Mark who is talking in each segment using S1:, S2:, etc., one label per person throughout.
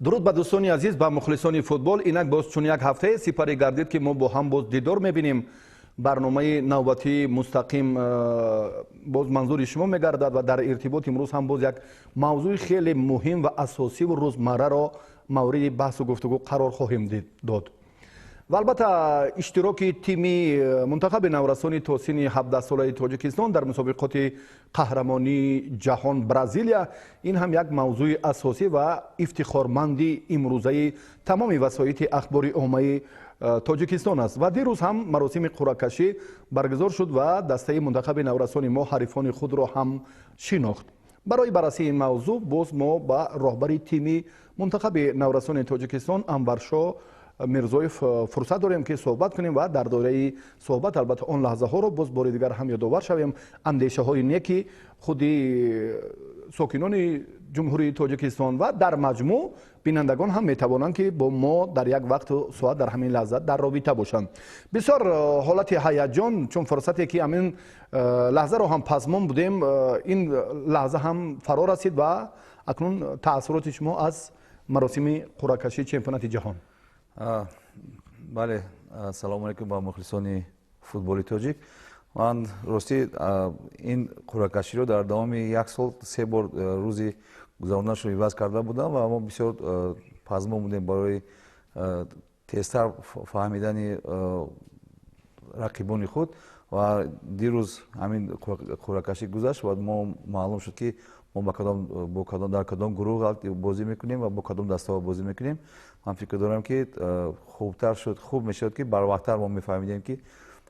S1: дуруд ба дӯстони азиз, ба мухлисони футбол. Инак боз чун як ҳафтаи сипарӣ гардид ки мо бо ҳам боз дидор мебинем. барномаи навбатии мустақим боз манзури шумо мегардад ва дар иртибот имрӯз ҳам боз як мавзӯи хеле муҳим ва асосиву рӯзмарраро мавриди баҳсу гуфтугӯ қарор хоҳем дод. ва албатта иштироки тими мунтахаби наврасони то синни 17 солаи Тоҷикистон дар мусобиқоти қаҳрамонии ҷаҳон Бразилия ин ҳам як мавзӯи асосӣ ва ифтихорманди имрӯзаи тамоми васоити ахбори оммаи Тоҷикистон аст. Ва дирӯз ҳам маросими қуръакашӣ баргузор шуд ва дастаи мунтахаби наврасони мо ҳарифони худро ҳам шинохт. барои баррасии ин мавзӯъ боз мо ба роҳбари тими мунтахаби наврасони Тоҷикистон Анваршо Мирзоев фурсат дорем ки суҳбат кунем ва дар доираи суҳбат албатта он лаҳзаҳоро боз бори дигар ҳам ёдовар шавем андешаҳои неки худи сокинони ҷумҳурии Тоҷикистон ва дар маҷмӯъ бинандагон ҳам метавонанд ки бо мо дар як вақту соат дар ҳамин лаҳза дар робита бошанд. Бисёр ҳолати ҳаяҷон, чун фурсате ки ҳамин лаҳзаро ҳам пазмон будем, ин лаҳза ҳам фаро расид ва акнун таассуроти шумо аз маросими қуръакашии чемпионати ҷаҳон.
S2: Бале, салому алейкум ба мухлисони футболи тоҷик. Ман рости ин қуръакаширо дар давоми як сол 3 бор рӯзи гузаронашро иваз карда будам ва мо бисёр пазмон будем барои тезтар фаҳмидани рақибони худ ва дирӯз ҳамин қуръакашӣ гузашт ва мо маълум шуд ки мо дар кадом гурӯҳ бозӣ мекунем ва бо кадом даставо бозӣ мекунем. Ман фикр дорам ки хубтар шуд, хуб мешуд ки барвақттар мо мефаҳмидем ки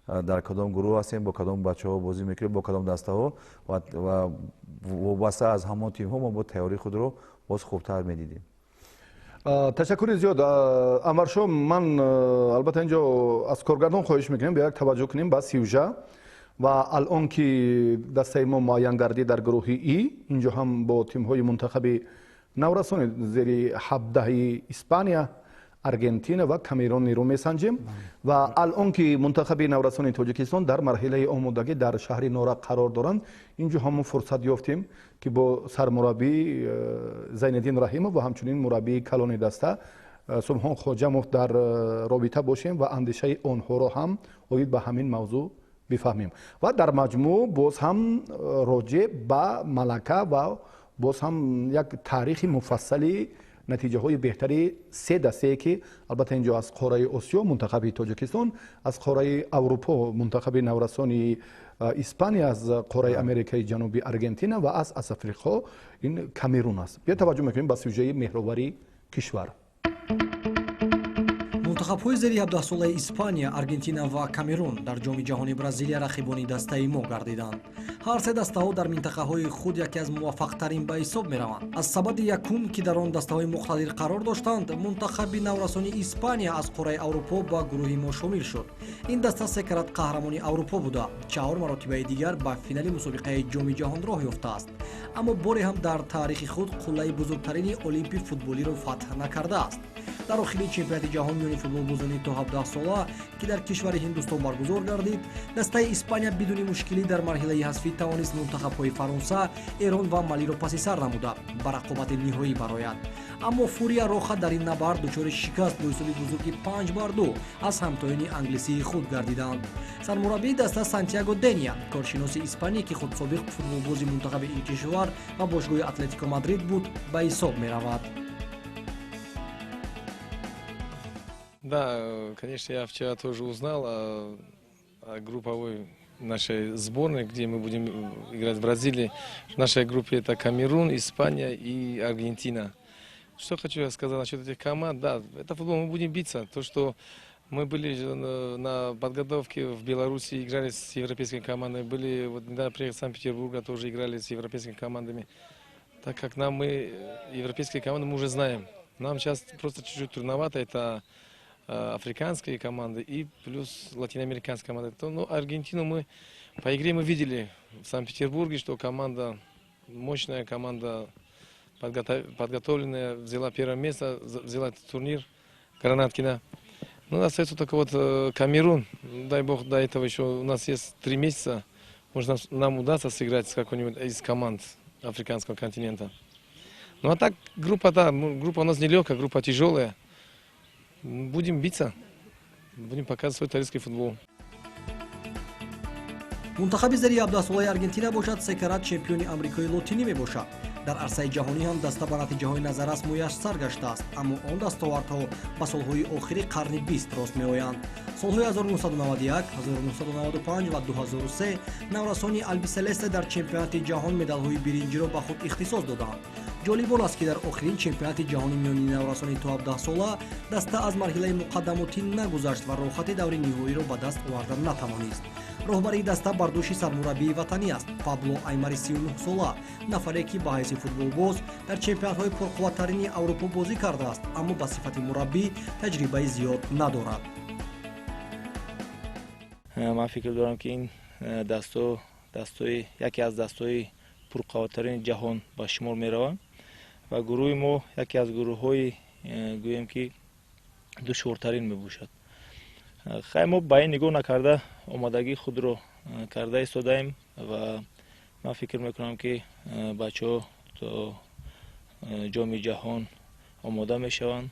S2: дар кадом гурӯҳ ҳастем, бо кадом бачаҳо бозӣ мекунем, бо кадом даставо ва вобаста аз ҳамон тимҳо мо бо тайёрии худро боз хубтар медидем.
S1: ташаккури зиёд Анваршо. Ман албатта инҷо аз коргардон хоҳиш мекунем бо як таваҷҷӯҳ кунем ба сюжа ва алон ки дастаи мо муайян гардид дар гурӯҳи И, инҷо ҳам бо тимҳои мунтахаби наврасони зери 17 Испания, Аргентина ва Камерун нерӯ месанҷем ва алон ки мунтахаби наврасони Тоҷикистон дар марҳилаи омодагӣ дар шаҳри Нора қарор доранд, инҷо ҳам фурсат ёфтем ки бо сармураббии Зайниддин Раҳимов ва ҳамчунин мураббии калони даста Субҳон Хоҷамов дар робита бошем ва андешаи онҳоро ҳам оид ба ҳамин мавзӯъ бифаҳмем ва дар маҷмӯъ боз ҳам роҷеъ ба малака ва боз ҳам як таърихи муфассали натиҷаҳои беҳтари 3 дастае ки албатта инҷо аз қораи Осиё мунтахаби Тоҷикистон, аз қораи Аврупо мунтахаби наврасони Испания, аз қораи Америкаи ҷанубӣ Аргентина ва аз Африқо ин Камерун аст. Бия таваҷҷӯҳ мекунем ба сюжаи меҳровари кишвар.
S3: мунтахабҳои зери 17 солаи Испания, Аргентина ва Камерун дар ҷоми ҷаҳони Бразилия рақибони дастаи мо гардиданд. ҳар се дастаҳо дар минтақаҳои худ яке аз муваффақтарин ба ҳисоб мераванд. аз сабади якум ки дар он дастаҳои муқтадир қарор доштанд, мунтахаби наврасони Испания аз қораи Аврупо ба гурӯҳи мо шомил шуд. ин даста 3 карат қаҳрамони Аврупо буда 4 маротибаи дигар ба финали мусобиқаи ҷоми ҷаҳон роҳ ёфтааст. аммо боре ҳам дар таърихи худ қуллаи бузургтарини олимпи футболиро фатҳ накардааст. дар охири чемпионати ҷаҳон миёни футболбозони то 17 сола ки дар кишвари Ҳиндустон баргузор гардид, дастаи Испания бидуни мушкилӣ дар марҳилаи ҳазфӣ тавонист мунтахабҳои Фаронса, Эрон ва Малиро паси сар намуда ба рақобати ниҳоӣ барояд. аммо Фурия Роха дар ин набард дучори шикаст бо ҳисоби бузурги 5-2 аз ҳамтоини англисии худ гардиданд. сармураббии даста Сантьяго Дения, коршиноси испанӣ ки худ собиқ футболбози мунтахаби ин кишвар ва бошгоҳи Атлетико Мадрид буд, ба ҳисоб меравад.
S4: Да, конечно, я вчера тоже узнал о групповой нашей сборной, где мы будем играть в Бразилии. В нашей группе это Камерун, Испания и Аргентина. Что хочу сказать насчет этих команд. Да, это футбол, мы будем биться. То, что мы были на подготовке в Беларуси, играли с европейскими командами, были, вот недавно приехали из Санкт-Петербурга, тоже играли с европейскими командами. Так как мы европейские команды, мы уже знаем. Нам сейчас просто чуть-чуть трудновато, это африканские команды и плюс латиноамериканские команды. Ну, Аргентину мы по игре мы видели в Санкт-Петербурге, что команда, мощная команда, подготовленная, взяла первое место, взяла этот турнир Гранаткина. Ну, остается только вот Камерун. Дай бог, до этого еще у нас есть 3 месяца. Может, нам удастся сыграть с какой-нибудь из команд африканского континента. Ну а так группа у нас нелегкая, группа тяжелая. Будем биться, будем показывать свой таджикский футбол.
S3: мунтахаби зери 17 солаи Аргентина бошад секарат чемпиони Амрикои Лотинӣ мебошад. дар арсаи ҷаҳонӣ ҳам даста ба натиҷаҳои назаррас муяссар гаштааст, аммо он дастовардҳо ба солҳои охири қарни 20 рост меоянд. солҳои 1991, 1995 ва 2003 наврасони албиселесте дар чемпионати ҷаҳон медалҳои биринҷиро ба худ ихтисос доданд. ҷолиб он аст ки дар охирин чемпионати ҷаҳони миёни наврасони то 17 сола даста аз марҳилаи муқаддамотӣ нагузашт ва роҳхати даври ниҳоиро ба даст оварда натавонист. роҳбарии даста бар дӯши сармураббии ватанӣ аст. Пабло Аймари 39 сола, нафаре ки ба ҳайси футболбоз дар чемпионатҳои пурқувваттарини Аврупо бозӣ кардааст, аммо ба сифати мураббӣ таҷрибаи зиёд надорад.
S5: ман фикр дорам ки ин дастои яке аз дастои пурқувваттарини ҷаҳон ба шумор меравад ва гурӯҳи мо яке аз гурӯҳҳои гӯем ки душвортарин мебошад. хай мо ба ин нигоҳ накарда омодагии худро карда истодаем ва ман фикр мекунам ки бачаҳо то ҷоми ҷаҳон омода мешаванд,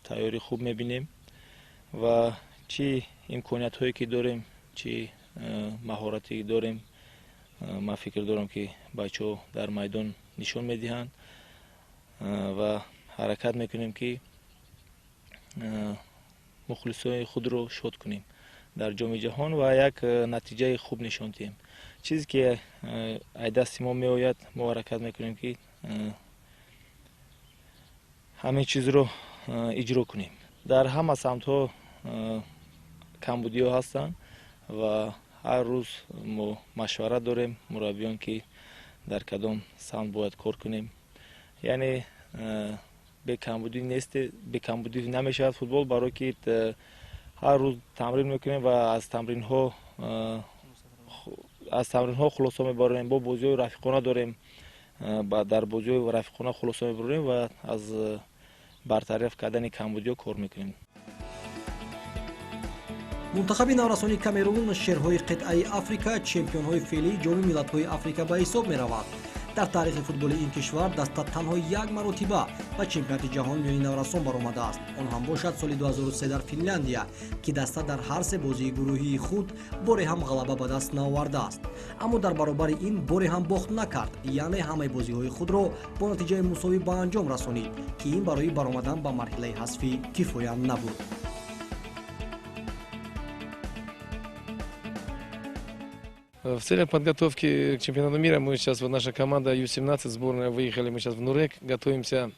S5: тайёрӣ хуб мебинем ва чӣ имкониятҳое ки дорем, чӣ маҳорате ки дорем, ман фикр дорам ки бачаҳо дар майдон нишон медиҳанд ва ҳаракат мекунем ки мухлисони худро шод кунем дар ҷоми ҷаҳон ва як натиҷаи хуб нишон диҳем. чизе ки ай дасти мо меояд, мо ҳаракат мекунем ки ҳамин чизро иҷро кунем. дар ҳама самтҳо камбудиҳо ҳастанд ва ҳар рӯз мо машварат дорем мураббиён ки дар кадом самт бояд кор кунем. яъне бекамбудӣ намешавад футбол, барое ки ҳар рӯз тамрин мекунем ва аз тамринҳо хулосо мебарем. бо бозиҳои рафиқона дорем, дар бозиҳои рафиқона хулосо мебарем ва аз бартараф кардани камбудиҳо кор мекунем.
S3: мунтахаби наврасони Камерун, шерҳои қитъаи Африка, чемпионҳои феълии ҷоми миллатҳои Африка ба ҳисоб меравад. дар таърихи футболи ин кишвар даста танҳо як маротиба ба чемпионати ҷаҳон миёни наврасон баромадааст. он ҳам бошад соли 2003 дар Финляндия, ки даста дар ҳар се бозии гурӯҳии худ боре ҳам ғалаба ба даст наовардааст. аммо дар баробари ин боре ҳам бохт накард, яъне ҳамаи бозиҳои худро бо натиҷаи мусовӣ ба анҷом расонид, ки ин барои баромадан ба марҳилаи ҳасфӣ кифоя набуд.
S4: В целях подготовки к чемпионату мира мы сейчас, вот наша команда U-17, сборная, выехали мы сейчас в Нурек, готовимся.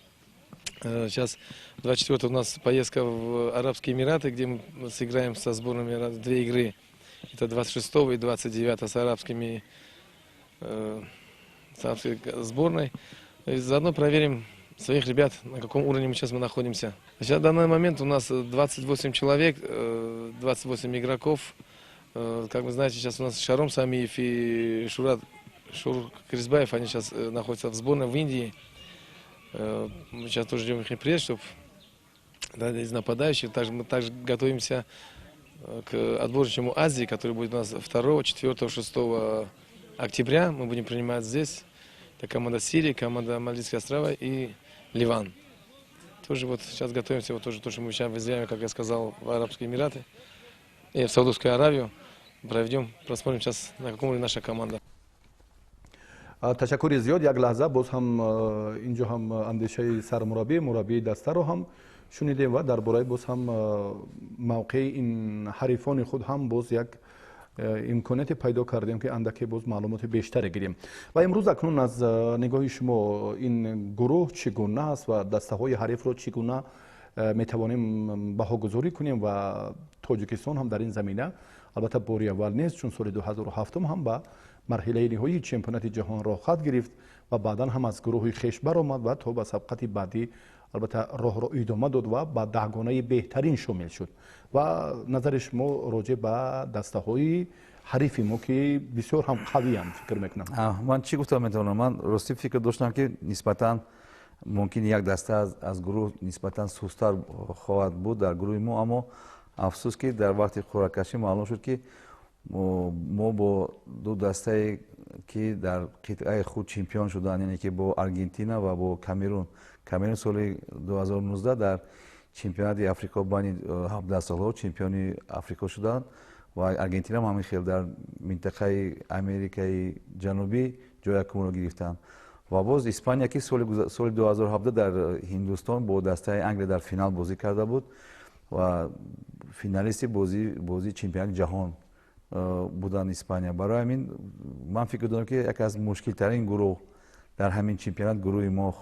S4: Сейчас 24 у нас поездка в Арабские Эмираты, где мы сыграем со сборными 2 игры. Это 26 и 29 с арабской сборной. И заодно проверим своих ребят, на каком уровне сейчас мы находимся. Сейчас в данный момент у нас 28 человек, 28 игроков. Как вы знаете, сейчас у нас Шаром Самиев и Шур Крисбаев, они сейчас находятся в сборной в Индии. Мы сейчас тоже ждем их приезд, чтобы из нападающих. Мы также готовимся к отборочному Азии, который будет у нас 2, 4, 6 октября. Мы будем принимать здесь. Это команда Сирии, команда Мальдивские острова и Ливан. Тоже вот сейчас готовимся, вот тоже то, что мы сейчас выезжаем, как я сказал, в Арабские Эмираты и в Саудовскую Аравию. Проведем, посмотрим сейчас, на каком уровне наша команда.
S1: ташаккури зиёд. як лаҳза боз ҳам инҷо ҳам андешаи мураббии дастаро ҳам шунидем ва дар бораи боз ҳам мавқеи ин ҳарифони худ ҳам боз як имконияте пайдо кардем ки андаке боз маълумоти бештаре гирем. ва имрӯз акнун аз нигоҳи шумо ин гурӯҳ чӣ гуна аст ва дастаҳои ҳарифро чӣ гуна метавонем баҳогузорӣ кунем ва Тоҷикистон ҳам дар ин замина албатта бори аввал нест, чун соли 2007 ҳам ба марҳилаи ниҳоии чемпионати ҷаҳон роҳхат гирифт ва баъдан ҳам аз гурӯҳи хеш баромад ва то ба сабқати баъдӣ албатта роҳро идома дод ва ба даҳгонаи беҳтарин шомил шуд. ва назари шумо роҷеъ ба дастаҳои ҳарифи мо ки бисёр ҳам қавиянд фикр мекунам.
S2: ман чӣ гуфта метавонам, ман ростӣ фикр доштам ки нисбатан мумкин як даста аз гурӯҳ нисбатан сустар хоҳад буд дар гурӯҳи мо, аммо афсус ки дар вақти қуръакашӣ маълум шуд ки мо бо ду дастае ки дар қитъаи худ чемпион шуданд, яъне ки бо Аргентина ва бо Камерун. Камерун соли 2019 дар чемпионати Африқа байни 17 солҳо чемпиони Африқа шуданд ва Аргентина ҳамин хел дар минтақаи Америкаи ҷанубӣ ҷои якумро гирифтанд. ва боз Испания ки соли 2017 дар Ҳиндустон бо дастаи Англия дар финал бозӣ карда буд ва финалисти бозии чемпионати ҷаҳон буданд Испания. Барои ҳамин ман фикр дорам ки яке аз мушкилтарин гурӯҳ дар ҳамин чемпионат гурӯҳи мо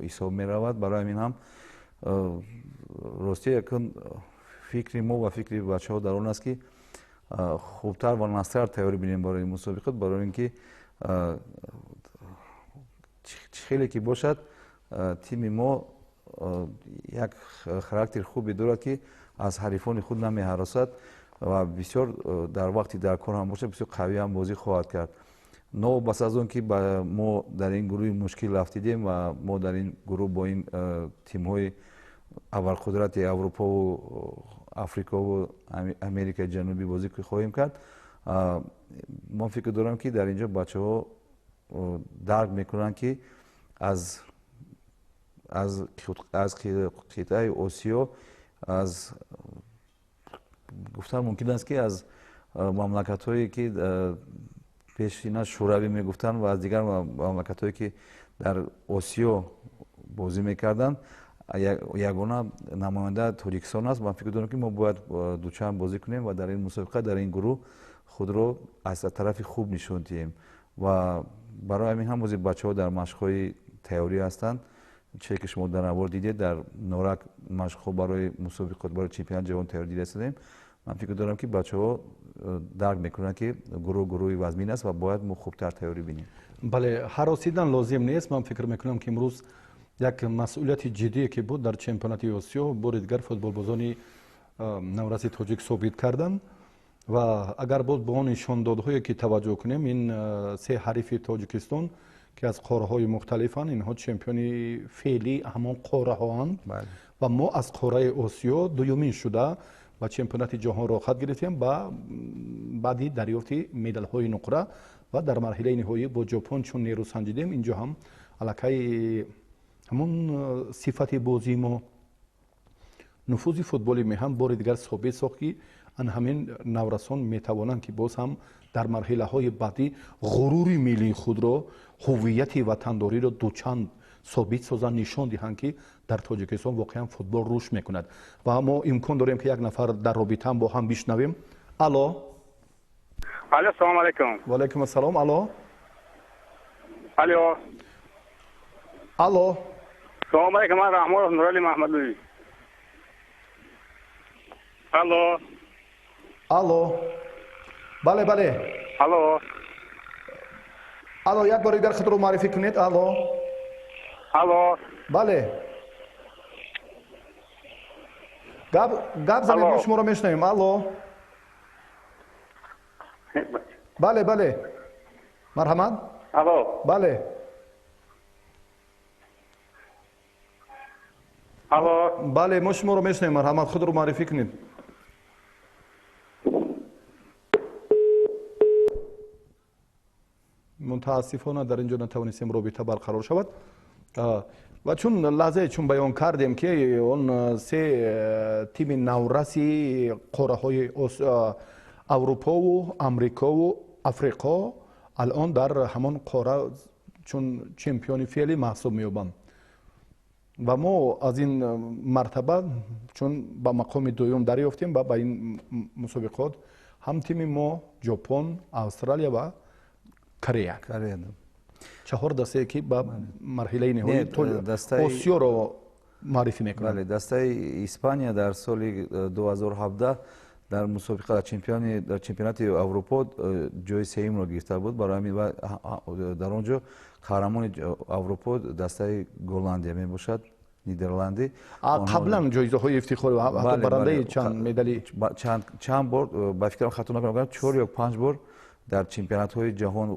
S2: ҳисоб меравад. Барои ҳамин ҳам рости якун фикри мо ва фикри бачаҳо дар он аст ки хубтар ва настар тайёрӣ бинем барои мусобиқот, барои ин ки хеле ки бошад тими мо як характери хубе дорад ки аз ҳарифони худ намеҳаросад ва бисёр дар вақти дар кор ҳам бошад бисёр қавӣ ҳам бозӣ хоҳад кард. Новобаст аз он ки мо дар ин гурӯҳи мушкил рафтидем ва мо дар ин гурӯҳ бо ин тимҳои аввалқудрати Аврупову Африкову Америкаи ҷанубӣ бозӣ хоҳем кард. Ман фикр дорам ки дар инҷо бачаҳо дарк мекунанд ки аз қитъаи Осиё аз гуфтан мумкин аст ки аз мамлакатҳое ки пешина шӯравӣ мегуфтанд ва аз дигар мамлакатҳое ки дар Осиё бозӣ мекарданд ягона намоянда Тоҷикистон аст. Ман фикр дорам ки мо бояд дучанд бозӣ кунем ва дар ин мусобиқа дар ин гурӯҳ худро аз тарафи хуб нишон диҳем ва барои ҳамин ҳам бози бачаҳо дар машқҳои тайёрӣ ҳастанд. чизе ки шумо дар аввал дидед дар норак машқҳо барои мусобиқот барои чемпионати ҷаҳон тайёрӣ дида истодем. Ман фикр дорам ки бачаҳо дарк мекунанд ки гурӯҳи вазмин аст ва бояд мо хубтар тайёрӣ бинем.
S1: бале ҳаросидан лозим нест. ман фикр мекунам ки имрӯз як масъулияти ҷиддие ки буд дар чемпионати Осиё бори дигар футболбозони навраси тоҷик собит карданд ва агар боз бо он нишондодҳое ки таваҷҷӯҳ кунем, ин се ҳарифи Тоҷикистон ки аз қораҳои мухталифанд, инҳо чемпиони феъли ҳамон қораҳоанд ва мо аз қораи Осиё дуюмин шуда ба чемпионати ҷаҳонро хат гирифтем ба баъди дарёфти медалҳои нуқра ва дар марҳилаи ниҳоӣ бо ҷопон чун нерӯ санҷидем. инҷо ҳам аллакай ҳамон сифати бозии мо, нуфузи футболи меҳан бори дигар собит сохт ки ҳамин наврасон метавонанд ки боз ҳам дар марҳилаҳои баъдӣ ғурури миллии худро, ҳуввияти ватандориро дучанд собит созанд, нишон диҳанд ки дар Тоҷикистон воқеан футбол рушд мекунад. ва мо имкон дорем ки як нафар дар робитаам бо ҳам бишнавем. алло
S6: салому алайкум.
S1: ва алайкум ассалом. алло
S6: алло
S1: алло
S6: салому алайкум. ман раҳмонов нурали маҳмадлӯи. алло
S1: алло бале бале
S6: алло
S1: алло як бори дигар худро маърифӣ кунед. алло
S6: алло
S1: бале гап занед, мо шуморо мешунавем. алло бале бале марҳамат.
S6: алло
S1: бале
S6: алло
S1: бале мо шуморо мешунавем. марҳамат, худро маърифӣ кунед. мутаассифона дар ин ҷо натавонистем робита барқарор шавад ва чун лаҳзае чун баён кардем ки он се тими навраси қораҳои аврупову амрикову африқо алон дар ҳамон қора чун чемпиони феълӣ маҳсуб меёбанд ва мо аз ин мартаба чун ба мақоми дуюм дарёфтем ба ин мусобиқот ҳам тими мо ҷопон, австралия ва Корея. чаҳор дастае ки ба марҳилаи ниҳоии Осиёро маърифӣ мекунад.
S2: бале дастаи Испания дар соли 2017 дар мусобиқа дар чемпионати Аврупо ҷои сеюмро гирифта буд. барои ҳамин дар он ҷо қаҳрамони Аврупо дастаи Голландия мебошад, Нидерландӣ.
S1: қаблан ҷоизаҳои ифтихорӣ ҳатто барандаи чанд медали
S2: чанд бор ба фикрам хато накунам 4 ё 5 бор дар чемпионатҳои ҷаҳон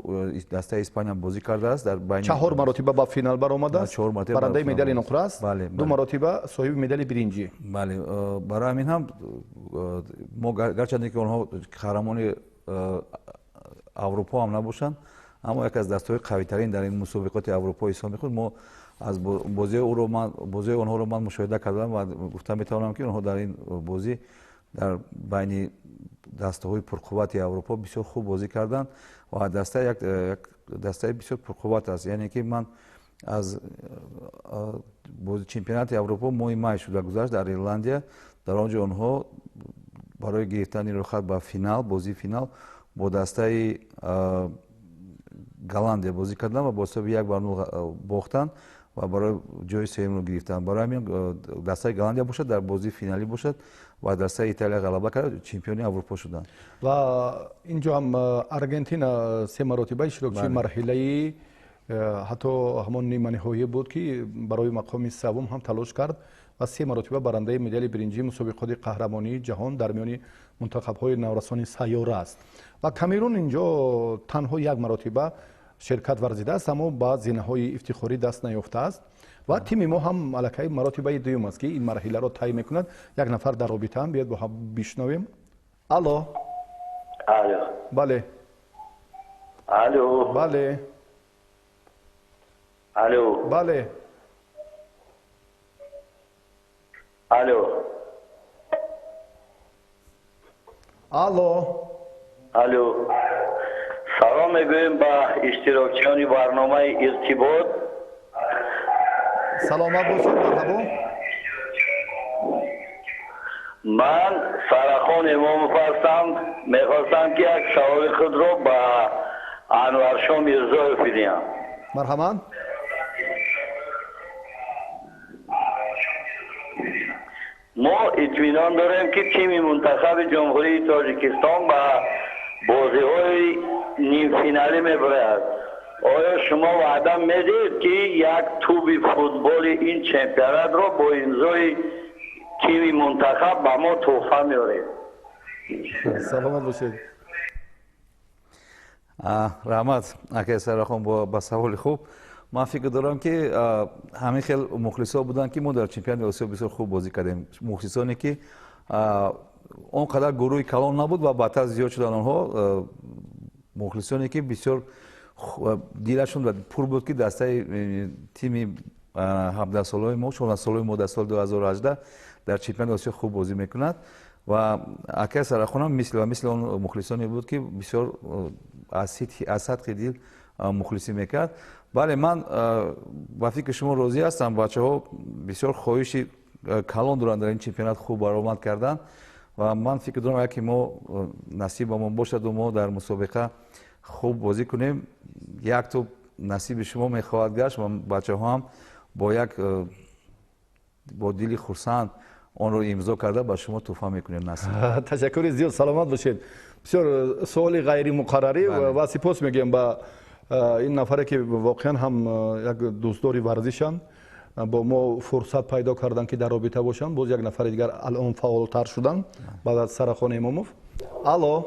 S2: дастаи Испания бозӣ кардааст. дар байни 4
S1: маротиба ба финал баромадааст. барандаи медали нуқра аст. 2 маротиба соҳиби медали биринҷӣ.
S2: бале барои ҳамин ҳам мо гарчанде ки онҳо қаҳрамони аврупо ҳам набошанд, аммо яке аз дастаҳои қавитарин дар ин мусобиқоти аврупо ҳисоб мекунад. мо аз бозии онҳоро ман мушоҳида кардам ва гуфта метавонам ки онҳо дар ин бозӣ дар байни дастаҳои пурқуввати аврупо бисёр хуб бозӣ карданд ва дастаи бисёр пурқувват аст. яъне ки ман аз чемпионати аврупо моҳи май шуда гузашт дар Ирландия. дар он ҷо онҳо барои гирифтани рӯйхат ба финал, бозии финал бо дастаи Голландия бозӣ карданд ва бо ҳисоби 1-0 бохтанд ва барои ҷои сеюмро гирифтанд. барои ҳамин дастаи Голландия бошад дар бозии финалӣ бошад ва дастаи Италия ғалаба кард, чемпиони аврупо шуданд.
S1: ва инҷо ҳам Аргентина се маротиба иштирокчии марҳилаи ҳатто ҳамон ниманиҳоӣ буд ки барои мақоми саввум ҳам талош кард ва се маротиба барандаи медали биринҷии мусобиқоти қаҳрамонии ҷаҳон дар миёни мунтахабҳои наврасони сайёра аст. ва Камерун инҷо танҳо як маротиба ширкат варзидааст, аммо ба зинаҳои ифтихорӣ даст наёфтааст. ва тими мо ҳам аллакай маротибаи дуюм аст ки ин марҳиларо тай мекунад. як нафар дар робитаам, биёд бо ҳам бишнавем. алло.
S6: алло.
S1: бале.
S6: алло.
S1: бале.
S6: алло.
S1: бале.
S6: алло.
S1: алло.
S6: алло. салом мегӯем ба иштирокчиёни барномаи Иртибот.
S1: саломат бошед. марҳабо.
S6: ман Сарахон Имомов ҳастам. мехостам ки як саволи худро ба Анваршо Мирзоев бидиҳам.
S1: марҳамат.
S6: мо итминон дорем ки тими мунтахаби ҷумҳурии Тоҷикистон ба бозиҳои нимфиналӣ мебарояд. оё шумо ваъда медиҳед ки як туби футболи ин чемпионатро бо имзои тими мунтахаб ба мо туҳфа меоред?
S1: саломат бошед.
S2: раҳмат акай Сарахон ба саволи хуб. ман фикр дорам ки ҳамин хел мухлисо буданд ки мо дар чемпионати осиё бисёр хуб бозӣ кардем. мухлисоне ки он қадар гурӯҳи калон набуд ва баъдтар зиёд шуданд онҳо мухлисоне ки бисёр дилашон пур буд ки дастаи тими 17-солаи мо 16-солаи мо дар соли 2018 дар чемпионати осиё хуб бозӣ мекунад ва акай Сарахонам мисли он мухлисоне буд ки бисёр аз сатҳи дил мухлисӣ мекард. бале ман ба фикри шумо розӣ ҳастам. бачаҳо бисёр хоҳиши калон доранд дар ин чемпионат хуб баромад кардан ва ман фикр дорам агар ки мо насибамон бошаду мо дар мусобиқа хуб бозӣ кунем, як то насиби шумо мехоҳад гашт ва бачаҳо ҳам бо дили хурсанд онро имзо карда ба шумо туҳфа мекунем насиб.
S1: ташаккури зиёд. саломат бошед. бисёр суоли ғайримуқаррарӣ ва сипос мегӯям ба ин нафаре ки воқеан ҳам як дӯстдори варзишанд, бо мо фурсат пайдо карданд ки дар робита бошанд. боз як нафари дигар алон фаъолтар шуданд баъд аз Сарахон Имомов. алло.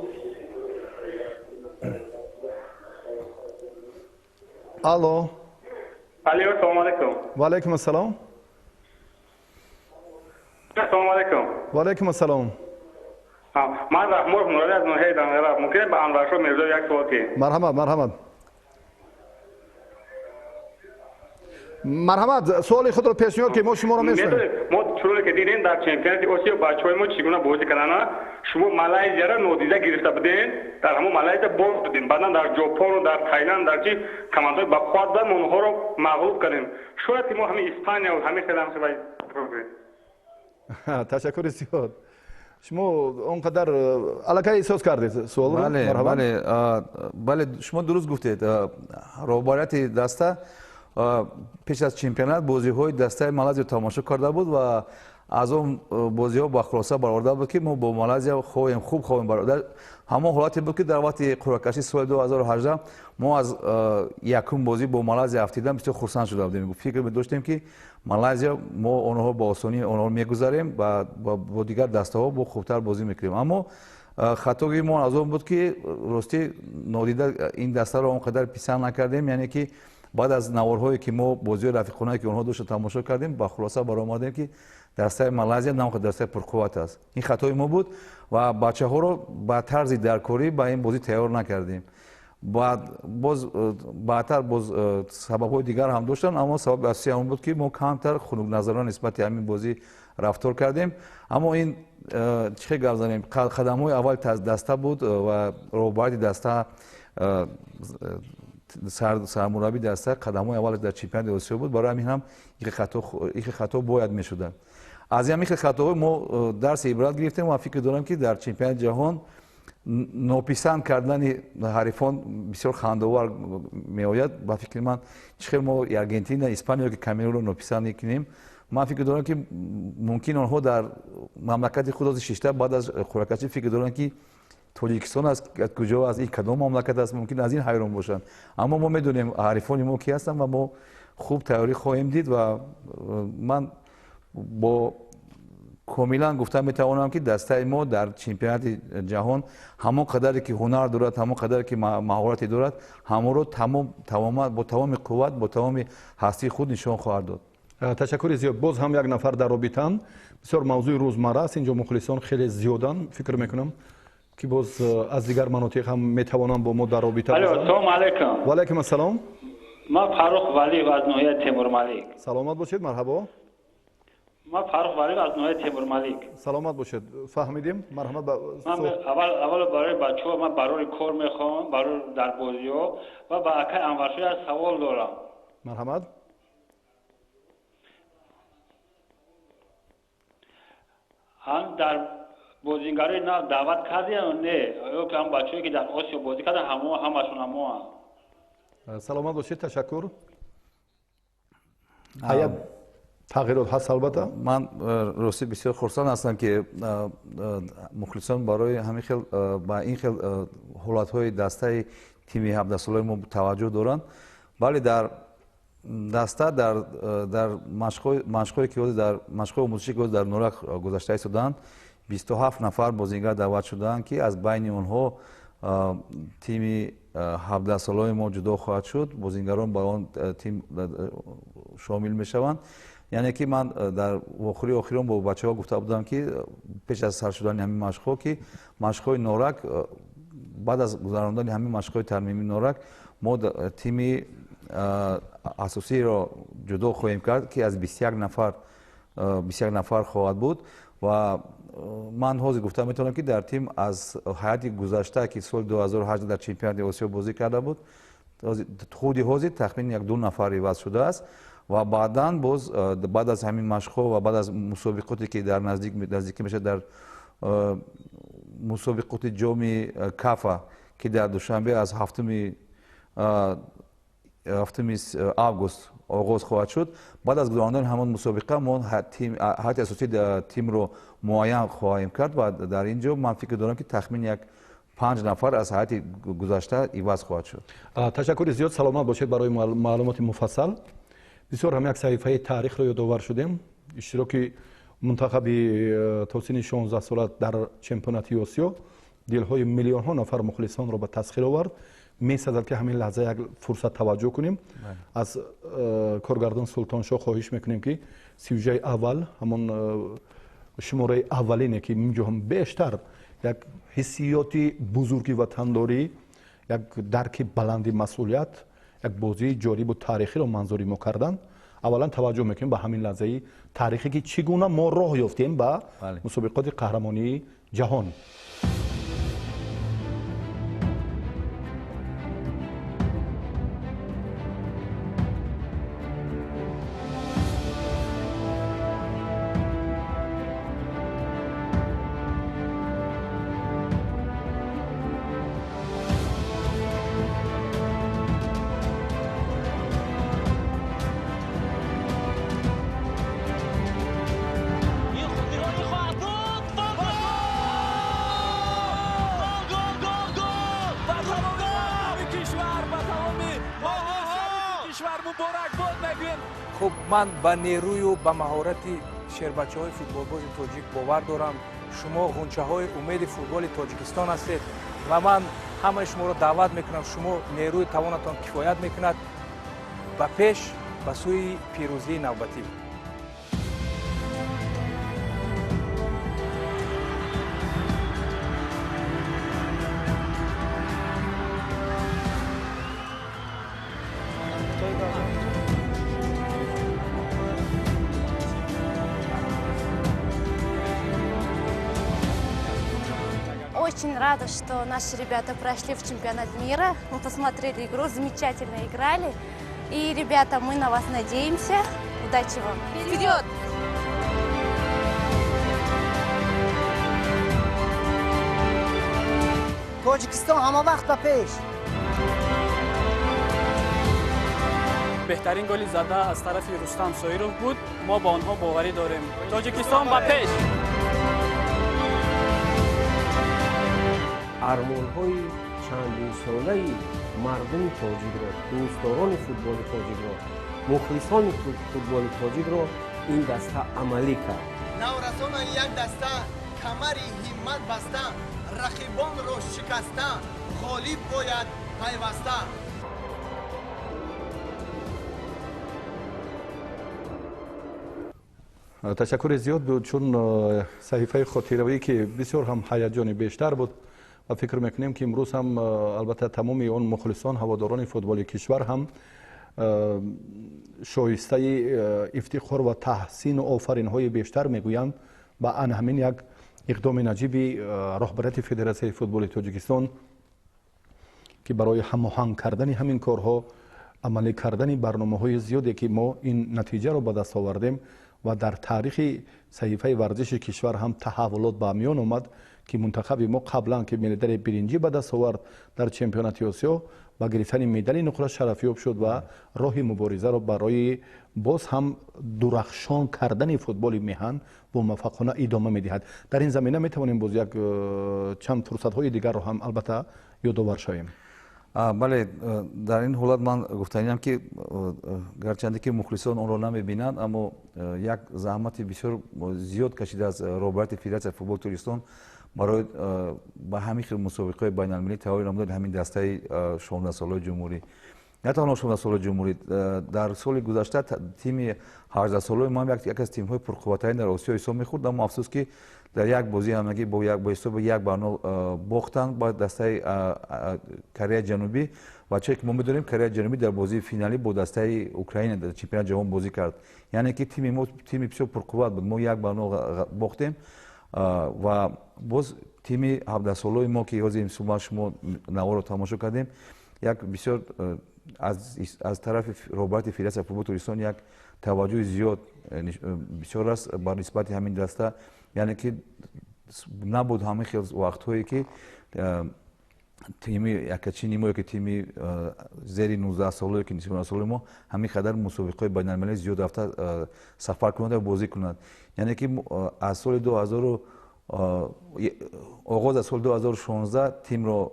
S1: алло.
S6: алло, салом алейкум.
S1: ва алейкум ассалом.
S6: салом алейкум.
S1: ва алейкум ассалом.
S6: ман Раҳмонов Нурали аз ноҳияи Дангара. мумкин ба Анваршо Мирзоев як суол ки?
S1: марҳамат. марҳамат, суоли худро пешниҳод ки мо шуморо мешунем.
S6: мо чуроне ки дидем дар чемпионати осиё бачаҳои мо чӣ гуна бозӣ карданд. шумо Малайзияро нодида гирифта будем, дар ҳамон Малайзия боз будем, баъдан дар Ҷопону дар Тайланд дар чи командаҳои ба қувват буданд, онҳоро мағлуб кардем. шояд ки мо ҳамин Испания ва ҳамин хеле ҳамшавай пургӯем.
S1: ташаккури зиёд. шумо он қадар аллакай эҳсос кардед суолро.
S2: бале шумо дуруст гуфтед. роҳбарияти даста пеш аз чемпионат бозиҳои дастаи Малайзия тамошо карда буд ва аз он бозиҳо ба хулоса бароварда буд ки мо бо Малайзия хоҳем хуб хоҳем бародар. ҳамон ҳолате буд ки дар вақти қуръакашии соли 2018 мо аз якум бозӣ бо Малайзия афтидан бисёр хурсанд шуда будем. фикр медоштем ки Малайзия мо онҳо ба осонӣ онҳо мегузарем ва бо дигар дастаҳо бо хубтар бозӣ мекунем. аммо хатои мо аз он буд ки ростӣ нодида ин дастаро он қадар писанд накардем, яъне ки баъд аз наворҳое ки мо бозиҳои рафиқонае ки онҳо дошта тамошо кардем ба хулоса баромадем ки дастаи Малайзия намоҳад дастаи пурқувват аст. Ин хатои мо буд ва бачаҳоро ба тарзи даркорӣ ба ин бозӣ тайёр накардем. баъдтар боз сабабҳои дигар ҳам доштанд, аммо сабаби асосӣ ҳамон буд ки мо камтар хунукназарона нисбати ҳамин бозӣ рафтор кардем. Аммо ин чӣ хел гап занем, қадамҳои аввали даста буд ва роҳбароти даста, сармураббии даста қадамҳои аввалаш дар чемпионати осиё буд. Барои ҳамин ҳам ин хел хато бояд мешуданд. аз ҳамин хел хатоҳо мо дарси ибрат гирифтем ва фикр дорам ки дар чемпионати ҷаҳон нописанд кардани ҳарифон бисёр хандовар меояд. ба фикри ман чӣ хел мо Аргентина, Испания ёки Камерунро нописанд мекунем. ман фикр дорам ки мумкин онҳо дар мамлакати худ шишта баъд аз қуръакашӣ фикр доранд ки Тоҷикистон аст, куҷо аст, ин кадом мамлакат аст, мумкин аз ин ҳайрон бошанд. Аммо мо медонем ҳарифони мо ки ҳастанд ва мо хуб тайёрӣ хоҳем дид ва ман бо комилан гуфта метавонам ки дастаи мо дар чемпионати ҷаҳон ҳамон қадаре ки ҳунар дорад, ҳамон қадаре ки маҳорате дорад, ҳамонро бо тамоми қувват, бо тамоми ҳастии худ нишон хоҳад дод.
S1: ташаккури зиёд. боз ҳам як нафар дар робитаам. бисёр мавзӯи рӯзмарра аст. инҷо мухлисон хеле зиёдан. фикр мекунам ки боз аз дигар манотиқ ҳам метавонам бо мо дар робита бошам.
S7: Ассалому алайкум.
S1: Ва алайкум ассалом.
S7: Ман Фарух Валиев аз ноҳияи Темурмалик.
S1: саломат бошед. марҳабо.
S7: Ман Фарух Валиев аз ноҳияи Темурмалик.
S1: саломат бошед. фаҳмидем. марҳамат.
S7: Аввал барои бачаҳо ман барори кор мехоҳам, барори дар бозиҳо ва ба акай Анваршои аз савол дорам.
S1: марҳамат.
S7: дар бозингарои нав даъват кардем не? Ёки ҳам бачаҳое ки дар Осиё бозӣ карданд ҳамашон ҳамоанд?
S1: саломат бошед. ташаккур. ҳая тағйирот ҳаст албатта.
S2: ман рости бисёр хурсанд ҳастам ки мухлисон барои ҳамин хел ба ин хел ҳолатҳои дастаи тими 17-солаи мо таваҷҷӯҳ доранд. бале дар даста дар машқҳое ки дар машқҳои омӯзишӣ ки дар норак гузашта истоданд 27 нафар бозингар даъват шуданд ки аз байни онҳо тими 17-солаи мо ҷудо хоҳад шуд. бозингарон ба он тим шомил мешаванд. яъне ки ман дар охирон бо бачаҳо гуфта будам ки пеш аз сар шудани ҳамин машқҳо ки машқҳои норак, баъд аз гузарондани ҳамин машқҳои тармими норак мо тими асосиро ҷудо хоҳем кард ки аз 21 нафар хоҳад буд. ва ман ҳозир гуфта метавонам ки дар тим аз ҳайати гузашта ки соли 2008 дар чемпионати осиё бозӣ карда буд, худи ҳозир тахмини 1-2 нафар иваз шудааст. ва баъдан боз баъд аз ҳамин машқҳо ва баъд аз мусобиқоте ки дар наздикӣ мешавад, дар мусобиқоти ҷоми кафа ки дар душанбе аз 7 август оғоз хоҳад шуд. баъд аз гузарондани ҳамон мусобиқа мо ҳайати асосии тимро муайян хоҳем кард ва дар ин ҷо ман фикр дорам ки тахмини 5 нафар аз ҳайати гузашта иваз хоҳад шуд.
S1: ташаккури зиёд. саломат бошед барои маълумоти муфассал. бисёр ҳам як саҳифаи таърихро ёдовар шудем. иштироки мунтахаби то синни 16 сола дар чемпионати осиё дилҳои миллионҳо нафар мухлисонро ба тасхир овард. месазад ки ҳамин лаҳза як фурсат таваҷҷӯҳ кунем. аз коргардон Султоншоҳ хоҳиш мекунем ки сюжаи аввал, ҳамон шумораи аввалине ки инҷо ҳам бештар як ҳиссиёти бузурги ватандорӣ, як дарки баланди масъулият, як бозии ҷолибу таърихиро манзури мо кардан. аввалан таваҷҷӯҳ мекунем ба ҳамин лаҳзаи таърихӣ ки чӣ гуна мо роҳ ёфтем ба мусобиқоти қаҳрамонии ҷаҳон.
S8: خب من با نیروی و با مهارت شهربچه‌های فوتبالباز تاجیک باور دارم. شما غنچه‌های امید فوتبال تاجیکستان هستید و من همه شما را دعوت میکنم. شما نیروی توانتان کفایت میکند به پیش به سوی پیروزی نوبتی.
S9: очень рада, что наши ребята прошли в чемпионат мира. Мы посмотрели игру, замечательно играли. И, ребята, мы на вас надеемся. Удачи вам! Вперед!
S10: Тоҷикистон ҳама вақт ба пеш.
S11: بهترین گل زده از طرف رستم سویروف بود. ما با آنها باوری داریم. تاجیکستان به پیش.
S12: армонҳои чандин солаи мардуми тоҷикро, дӯстдорони футболи тоҷикро, мухлисони футболи тоҷикро ин даста амалӣ кард.
S13: наврасонони як даста камари ҳиммат баста, рақибонро шикаста, ғолиб бояд пайваста.
S1: ташаккури зиёд буд, чун саҳифаи хотиравӣ ки бисёр ҳам ҳаяҷони бештар буд ва фикр мекунем ки имрӯз ҳам албатта тамоми он мухлисон ҳаводорони футболи кишвар ҳам шоистаи ифтихор ва таҳсину офаринҳои бештар мегӯянд ба ан ҳамин як иқдоми наҷиби роҳбарияти федератсияи футболи тоҷикистон ки барои ҳамоҳанг кардани ҳамин корҳо, амалӣ кардани барномаҳои зиёде ки мо ин натиҷаро ба даст овардем ва дар таърихи саҳифаи варзиши кишвар ҳам таҳаввулот ба миён омад ки мунтахаби мо қаблан ки медали биринҷӣ ба даст овард дар чемпионати осиё ба гирифтани медали нуқра шарафёб шуд ва роҳи муборизаро барои боз ҳам дурахшон кардани футболи меҳан бо муваффақона идома медиҳад. дар ин замина метавонем боз як чанд фурсатҳои дигарро ҳам албатта ёдовар шавем.
S2: бале, дар ин ҳолат ман гуфтанидам ки гарчанде ки мухлисон онро намебинанд, аммо як заҳмати бисёр зиёд кашида аз роҳбарияти федератсияи футболи тоҷикистон барои ба ҳамин хел мусобиқаҳои байналмилӣ тавори намудани ҳамин дастаи 16-солаи ҷумҳурӣ. не танҳо 16-солаи ҷумҳурӣ, дар соли гузашта тими 18-солаи мо як аз тимҳои пурқувваттарин дар осиё ҳисоб мехӯрд, аммо афсус ки дар як бозии ҳамагӣ бо ҳисоби 1-0 бохтанд ба дастаи Кореяи ҷанубӣ ва чое ки мо медонем Кореяи ҷанубӣ дар бозии финалӣ бо дастаи Украина дар чемпионати ҷаҳон бозӣ кард. яъне ки тими мо тими бисёр пурқувват буд. мо 1-0 бохтем ва боз тими 17-солаи мо ки ҳозир имсума шумо наворо тамошо кардем, як бисёр аз тарафи роҳбарияти федератсияи футболи тоҷикистон як таваҷҷӯҳи зиёд бисёр аст ба нисбати ҳамин даста, яъне ки набуд ҳамин хел вақтҳое ки тими якачини мо ё ки тими зери 19-солаи ки 19-солаи мо ҳамин қадар мусобиқаҳои байналмилалӣ зиёд рафта сафар кунанд ва бозӣ кунанд. яъне ки аз соли оғоз аз соли 2016 тимро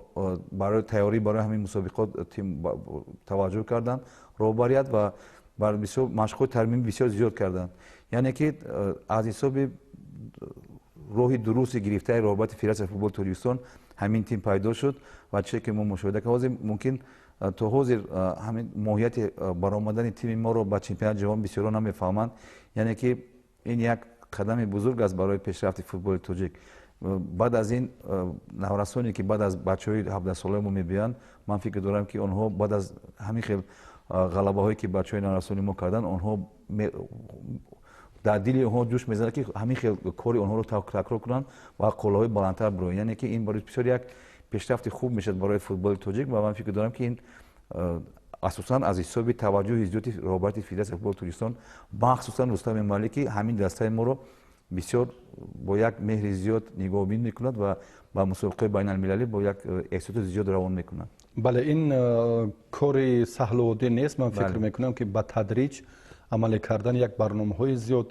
S2: барои тайёрӣ барои ҳамин мусобиқот тим таваҷҷӯҳ карданд роҳбарият ва бар бисёр машқҳои тармимӣ бисёр зиёд карданд. яъне ки аз ҳисоби роҳи дурусти гирифтаи роҳбарияти федератсияи футболи тоҷикистон ҳамин тим пайдо шуд ва чие ки мо мушоҳида кардем ҳозир мумкин то ҳозир ҳамин моҳияти баромадани тими моро ба чемпионати ҷаҳон бисёро намефаҳманд. яъне ки ин як қадами бузург аст барои пешрафти футболи тоҷик. баъд аз ин наврасоне ки баъд аз бачаҳои 17-солаи мо мебиёянд, ман фикр дорам ки онҳо баъд аз ҳамин хел ғалабаҳое ки бачаҳои наврасони мо карданд, онҳо дар дили онҳо ҷӯш мезанад ки ҳамин хел кори онҳоро такрор кунанд ва қолаҳои баландтар бироянд. яъне ки ин барои бисёр як пешрафти хуб мешавад барои футболи тоҷик ва ман фикр дорам ки ин асосан аз ҳисоби таваҷҷӯҳи зиёди роҳбарияти федератсияи футболи тоҷикистон махсусан Рустами Малӣ ки ҳамин дастаи моро бисёр бо як меҳри зиёд нигоҳубинӣ мекунад ва ба мусобиқаи байналмилалӣ бо як эҳсосоти зиёд равон мекунад.
S1: бале, ин кори саҳлу оддӣ нест. ман фикр мекунам ки ба тадриҷ амалӣ кардани як барномаҳои зиёд,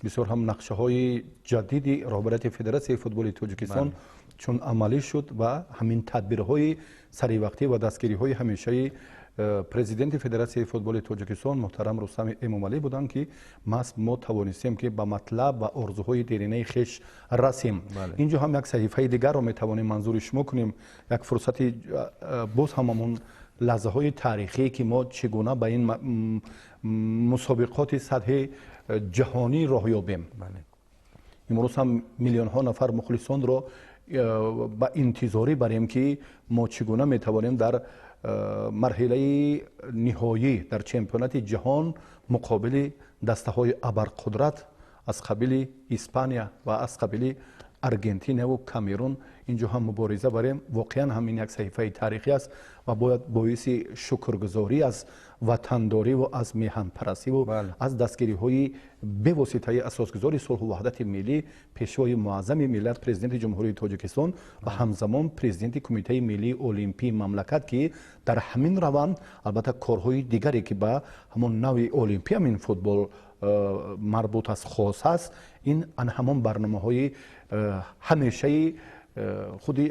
S1: бисёр ҳам нақшаҳои ҷадиди роҳбарияти федератсияи футболи тоҷикистон чун амалӣ шуд ва ҳамин тадбирҳои саривақтӣ ва дастгириҳои ҳамешаи президенти федератсияи футболи тоҷикистон муҳтарам Рустами Эмомалӣ буданд ки мо тавонистем ки ба матлаб ва орзуҳои деринаи хеш расем. инҷо ҳам як саҳифаи дигарро метавонем манзури шумо кунем, як фурсати боз ҳамамон лаҳзаҳои таърихие ки мо чӣ гуна ба ин мусобиқоти сатҳи ҷаҳонӣ роҳ ёбем. имрӯз ҳам миллионҳо нафар мухлисонро ба интизорӣ барем ки мо чӣ гуна метавонем дар марҳилаи ниҳоӣ дар чемпионати ҷаҳон муқобили дастаҳои абарқудрат аз қабили Испания ва аз қабили аргентина ва камерун инҷо ҳам мубориза барем. Воқеан ҳамин як саҳифаи таърихӣ аст ва бояд боиси шукргузорӣ аз ватандорӣ ва аз меҳанпарастӣ ва аз дастгириҳои бевоситаи асосгузори сулҳу ваҳдати миллӣ, пешвои муаззами миллат, президенти ҷумҳурии Тоҷикистон ва ҳамзамон президенти кумитаи миллии олимпии мамлакат, ки дар ҳамин раванд албатта корҳои дигаре ки ба ҳамон нави олимпия ҳамин футбол марбут аст хос аст, ин ҳамон барномаҳои ҳамешаи худи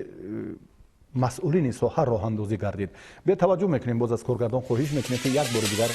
S1: масъулини соҳа роҳандозӣ гардид. Бетаваҷҷӯҳ мекунем, боз аз коргардон хоҳиш мекунем ки як бори дигар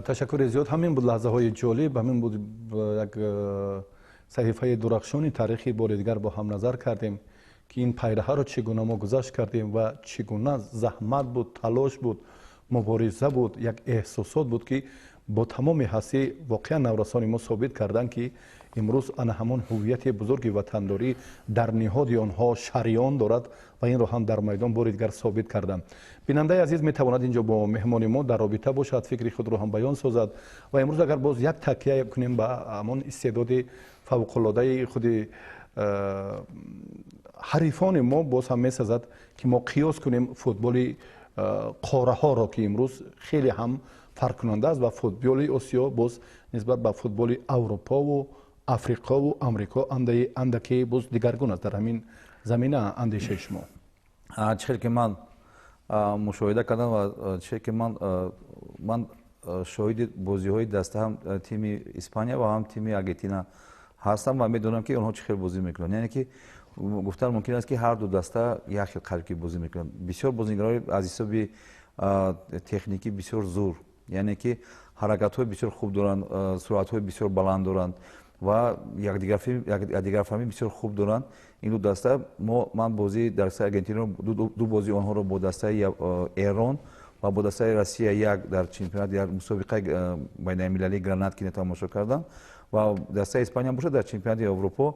S1: ташаккури зиёд. Ҳамин буд лаҳзаҳои ҷолиб, ҳамин буд як саҳифаи дурахшони таърихи бори дигар бо ҳам назар кардем ки ин пайраҳаро чӣ гуна мо гузашт кардем ва чӣ гуна заҳмат буд, талош буд, мубориза буд, як эҳсосот буд ки бо тамоми ҳастӣ воқеан наврасони мо собит карданд ки имрӯз ана ҳамон ҳуввияти бузурги ватандорӣ дар ниҳоди онҳо шариён дорад ва инро ҳам дар майдон бори дигар собит карданд. бинандаи азиз метавонад инҷо бо меҳмони мо дар робита бошад, фикри худро ҳам баён созад ва имрӯз агар боз як такя кунем ба ҳамон истеъдоди фавқулодаи худи ҳарифони мо, боз ҳам месазад ки мо қиёс кунем футболи қораҳоро ки имрӯз хеле ҳам фарқкунанда аст ва футболи осиё боз нисбат ба футболи аврупову африқову амрико андаке боз дигаргун аст. дар ҳамин замина андешаи шумо
S2: чӣ ки ман мушоҳида кардам ва чӣ ки ман шоҳиди бозиҳои даста ҳам тими испания ва ҳам тими аргентина ҳастам ва медонам ки онҳо чӣ хел бозӣ мекунанд. яъне ки гуфтан мумкин аст ки ҳар ду даста як хел қариб бозӣ мекунанд. бисёр бозигарои аз ҳисоби техникӣ бисёр зур, яъне ки ҳаракатҳои бисёр хуб доранд, суръатҳои бисёр баланд доранд ва якдигарфаҳмӣ бисёр хуб доранд. ин ду даста ман бозии дар дастаи Аргентина ду бозии онҳоро бо дастаи Эрон ва бо дастаи Россия як дар чемпионати як мусобиқаи байналмилалии гранаткина тамошо кардам ва дастаи Испания бошад дар чемпионати Европа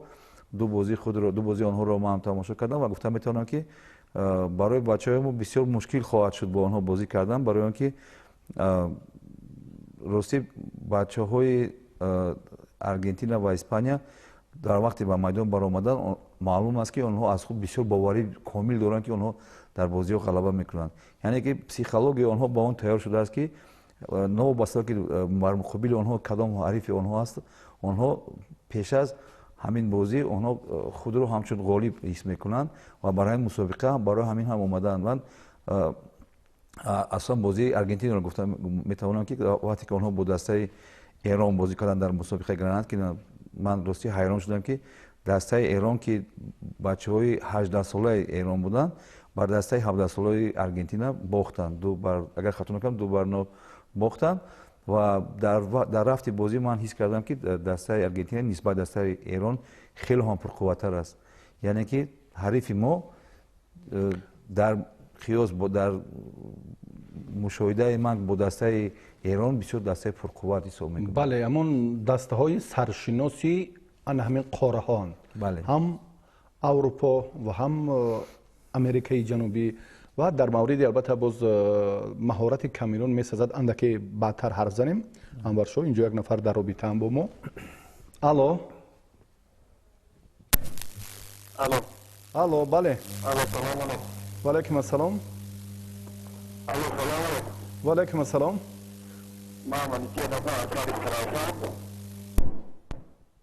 S2: ду бозии онҳоро ман тамошо кардам ва гуфта метавонам ки барои бачаҳои мо бисёр мушкил хоҳад шуд бо онҳо бозӣ кардан, барои он ки рости бачаҳои Аргентина ва Испания дар вақти ба майдон баромадан маълум аст ки онҳо аз худ бисёр боварӣ комил доранд ки онҳо дар бозиҳо ғалаба мекунанд. яъне ки психологияи онҳо ба он тайёр шудааст ки новобаста ки бар муқобили онҳо кадом ҳарифи онҳо аст, онҳо пеш аз ҳамин бозӣ онҳо худро ҳамчун ғолиб ҳис мекунанд ва барои мусобиқа барои ҳамин ҳам омадаанд. ман аслан бозии Аргентинаро гуфта метавонам ки вақте ки онҳо бо дастаи Эрон бозӣ карданд дар мусобиқаи гранаткина, ман рости ҳайрон шудам ки дастаи Эрон ки бачаҳои 18-солаи Эрон буданд бар дастаи 17-солаи Аргентина бохтанд, агар хато накунам 2-0 бохтанд ва дар рафти бозӣ ман ҳис кардам ки дастаи Аргентина нисбат дастаи Эрон хеле ҳам пурқувваттар аст. яъне ки ҳарифи мо дар қиёс дар мушоҳидаи ман бо дастаи Эрон бисёр дастаи пурқувват ҳисоб мекунад.
S1: бале, ҳамон дастаҳои саршиноси ана ҳамин қораҳоанд, ҳам Аврупо ва ҳам Америкаи ҷанубӣ ва дар мавриди албатта боз маҳорати Камерун месазад андаке баъдтар ҳарф занем. Анваршо, инҷо як нафар дар робитаам бо мо. Алло. Алло, бале. Ва алайкум ассалом. Ва алайкум ассалом.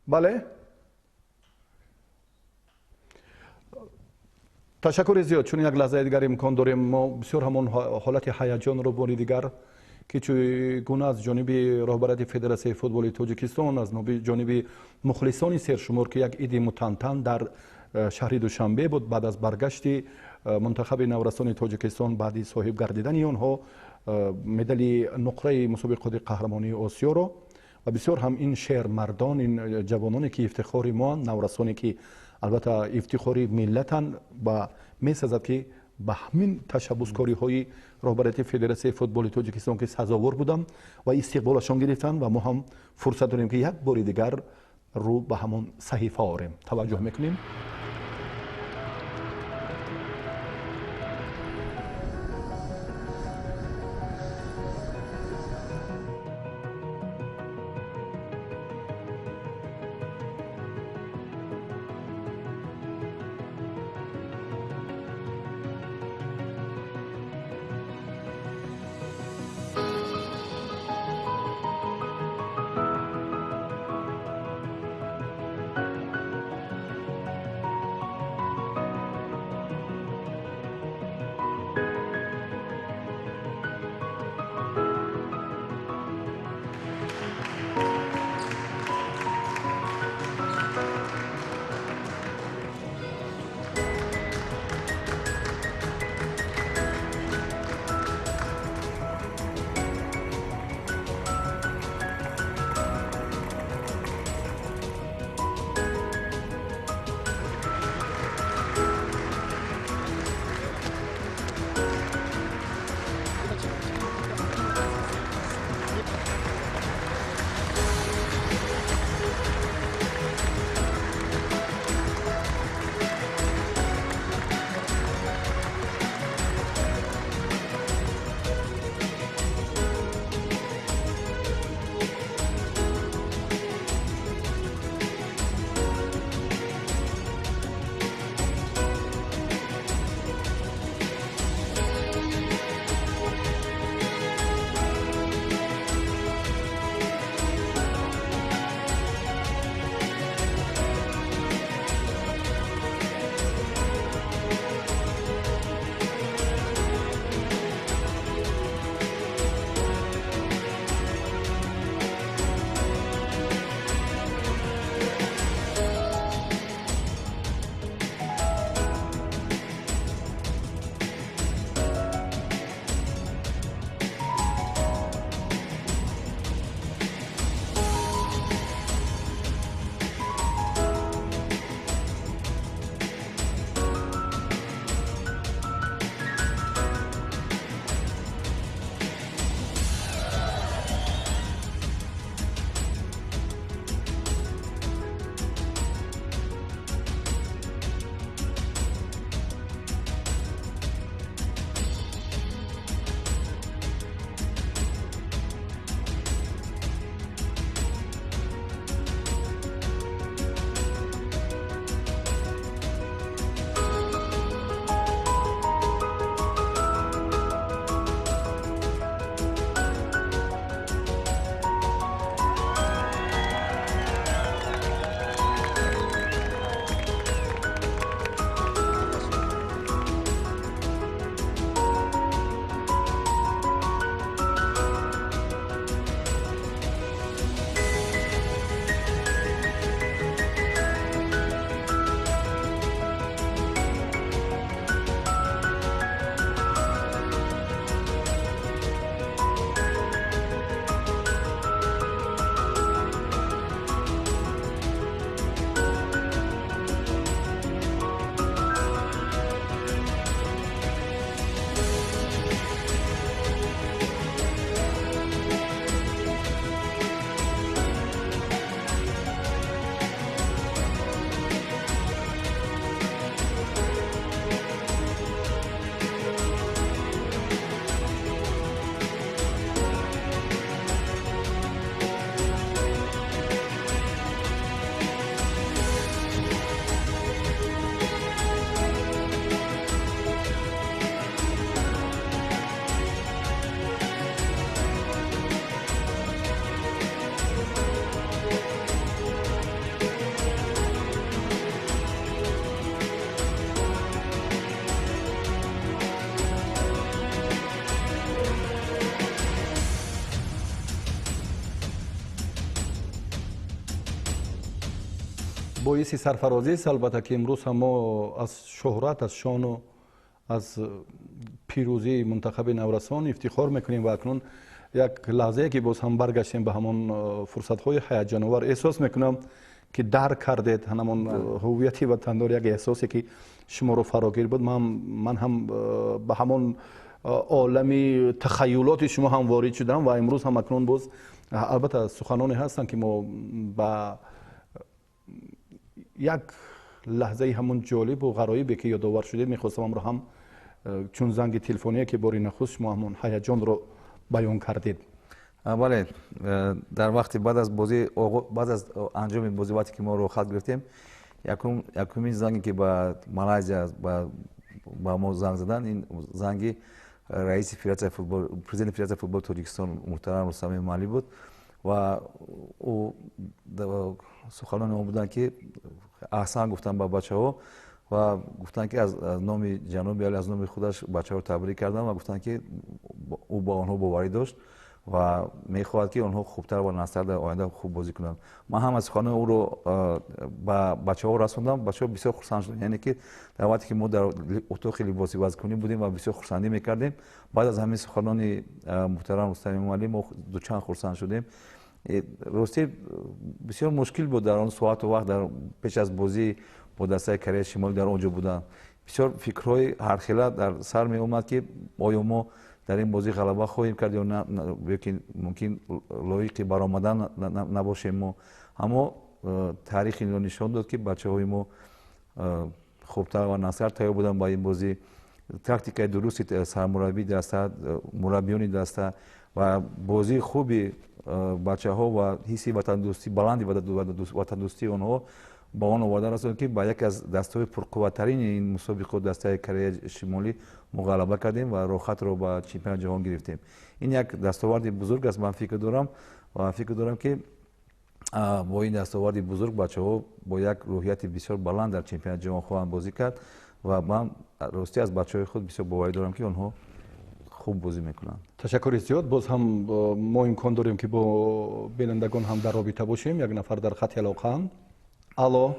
S1: бале. ташаккури зиёд, чун як лаҳзаи дигар имкон дорем мо бисёр ҳамон ҳолати ҳаяҷонро бори дигар ки чӣ гуна аз ҷониби роҳбарияти Федератсияи футболи Тоҷикистон, аз ҷониби мухлисони сершумор ки як иди мутантан дар шаҳри Душанбе буд баъд аз баргашти мунтахаби наврасони Тоҷикистон баъди соҳиб гардидани онҳо медали нуқраи мусобиқоти қаҳрамонии Осиёро ва бисёр ҳам ин шермардон, ин ҷавононе ки ифтихори моанд, наврасоне ки албатта ифтихори миллатанд ва месазад ки ба ҳамин ташаббускориҳои роҳбарияти Федератсияи футболи Тоҷикистон ки сазовор буданд ва истиқболашон гирифтанд ва мо ҳам фурсат дорем ки як бори дигар рӯ ба ҳамон саҳифа орем. таваҷҷӯҳ мекунем. боиси сарфарозист албатта ки имрӯз ҳам мо аз шӯҳрат аз шону аз пирӯзии мунтахаби наврасон ифтихор мекунем ва акнун як лаҳзае ки боз ҳам баргаштем ба ҳамон фурсатҳои ҳаяҷоновар эҳсос мекунам ки дарк кардед ҳамон ҳуввияти ватандор як эҳсосе ки шуморо фарогир буд ман ҳам ба ҳамон олами тахаюлоти шумо ҳам ворид шудам ва имрӯз ҳам акнун боз албатта суханоне ҳастанд ки мо ба як лаҳзаи ҳамон ҷолибу ғароибе ки ёдовар шудед мехостам амро ҳам чун занги телефоние ки бори нахуст шумо ҳамон ҳаяҷонро баён кардед.
S2: бале дар вақти баъд аз анҷоми бозӣ вақте ки мо рохат гирифтем якумин занге ки ба малайзия ба мо занг задан ин занги раиси президенти федератсияи футболи тоҷикистон муҳтарам рустами мали буд ва ӯ суханони он буданд ки аҳсан гуфтанд ба бачаҳо ва гуфтанд ки аз номи ҷаноби али аз номи худаш бачаҳоро табрик карданд ва гуфтанд ки ӯ ба онҳо боварӣ дошт ва мехоҳад ки онҳо хубтар ва настар дар оянда хуб бозӣ кунанд. Ман ҳам аз суханони ӯро ба бачаҳо расондам. Бачаҳо бисёр хурсанд шуданд, яъне ки дар вақте ки мо дар утоқи либоси вазкунӣ будем ва бисёр хурсандӣ мекардем, баъд аз ҳамин суханони муҳтарам Рустами Мали мо дучанд хурсанд шудем. ростӣ бисёр мушкил буд дар он соату вақт пеш аз бозӣ бо дастаи Кореяи Шимолӣ дар он ҷо будан. Бисёр фикрҳои ҳархела дар сар меомад ки оё мо дар ин бозӣ ғалаба хоҳем кард ё мумкин лоиқи баромадан набошем мо. Аммо таърихи нишон дод ки бачаҳои мо хубтар ва насар тайёр буданд ба ин бозӣ. Тактикаи дурусти сармураббии даста, мураббиёни даста ва бозии хуби бачаҳо ва ҳисси ватандӯстӣ баланди ватандӯстии онҳо ба он оварда расонд ки ба яке аз дастаҳои пурқувваттарини ин мусобиқот дастаи Кореяи Шимолӣ мо ғалаба кардем ва рохатро ба чемпионати ҷаҳон гирифтем. Ин як дастоварди бузург аст. Ман фикр дорам ва фикр дорам ки бо ин дастоварди бузург бачаҳо бо як рӯҳияти бисёр баланд дар чемпионати ҷаҳон хоҳанд бозӣ кард ва ман ростӣ аз бачаҳои худ бисёр боварӣ дорам ки онҳо хуб бозӣ мекунанд.
S1: ташаккури зиёд. Боз ҳам мо имкон дорем ки бо бинандагон ҳам дар робита бошем. Як нафар дар хати алоқаанд. алло,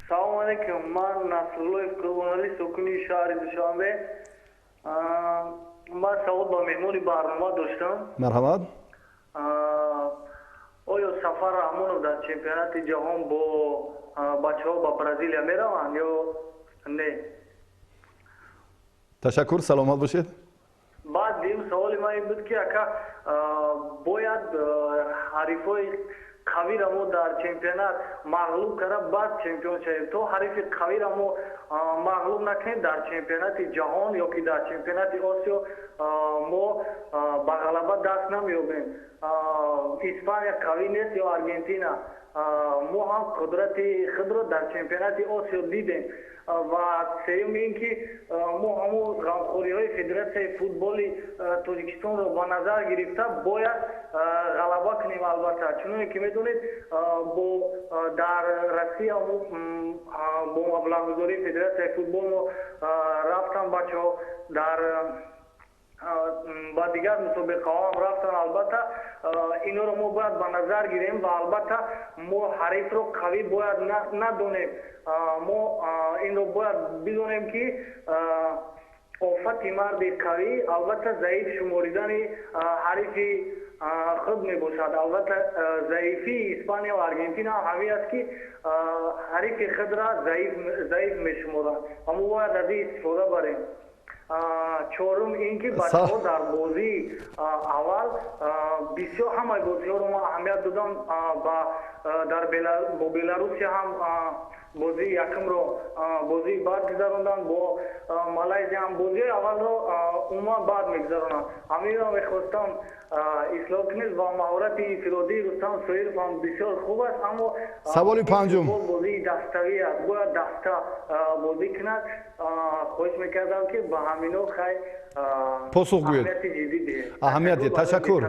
S14: салому алейкум. Ман Насруллоев Қурбонали, сокуни шаҳри Душанбе. Ман савол ба меҳмони барнома доштам.
S1: марҳамат.
S14: оё сафар Раҳмонов дар чемпионати ҷаҳон бо бачаҳо ба Бразилия мераванд ё не?
S1: ташаккур, саломат бошед.
S14: баъд дим саволи ман ин буд ки ака бояд ҳарифҳои қавиро мо дар чемпионат мағлуб карда баъд чемпион шавем, то ҳарифи қавиро мо мағлуб накунем дар чемпионати ҷаҳон ё ки дар чемпионати Осиё мо ба ғалаба даст намеёбем. Испания қавӣ нест ё Аргентина. мо ҳам қудрати худро дар чемпионати Осиё дидем ва сеюм ин ки мо ҳамон ғамхориҳои Федератсияи футболи Тоҷикистонро ба назар гирифта бояд ғалаба кунем. Албатта чуноне ки медонед бо дар Россия бо маблағгузории Федератсияи футбол мо рафтан бачаҳо дар ба дигар мусобиқаҳо ҳам рафтан. Албатта инҳоро мо бояд ба назар гирем ва албатта мо ҳарифро қавӣ бояд надонем. мо инро бояд бидонем ки офати марди қавӣ албатта заиф шуморидани ҳарифи худ мебошад. Албатта заифии Испания ва Аргентина ҳамин аст ки ҳарифи худра заиф мешуморанд. Мо бояд аз ин истифода барем. чорум ин ки бачаҳо дар бозии аввал бисёр ҳамаи бозиҳоро ман аҳамият додам. Бо Беларусия ҳам бозии якумро бозии баъд гузаронданд, бо Малайзия ҳам бозии аввалро умуман баъд мегузаронанд. ҳаминро мехостам ислоҳ кунед ва маҳорати инфиродии Рустам Соиров ҳам бисёр хуб аст, аммо
S1: саволи панҷум
S14: бозии даставӣ аст, бояд даста бозӣ кунад. хоҳиш мекардам ки ба ҳамино хай
S1: посух гӯед,
S14: аҳамияти ҷиддӣ диҳед.
S1: аҳамият диҳед. ташаккур,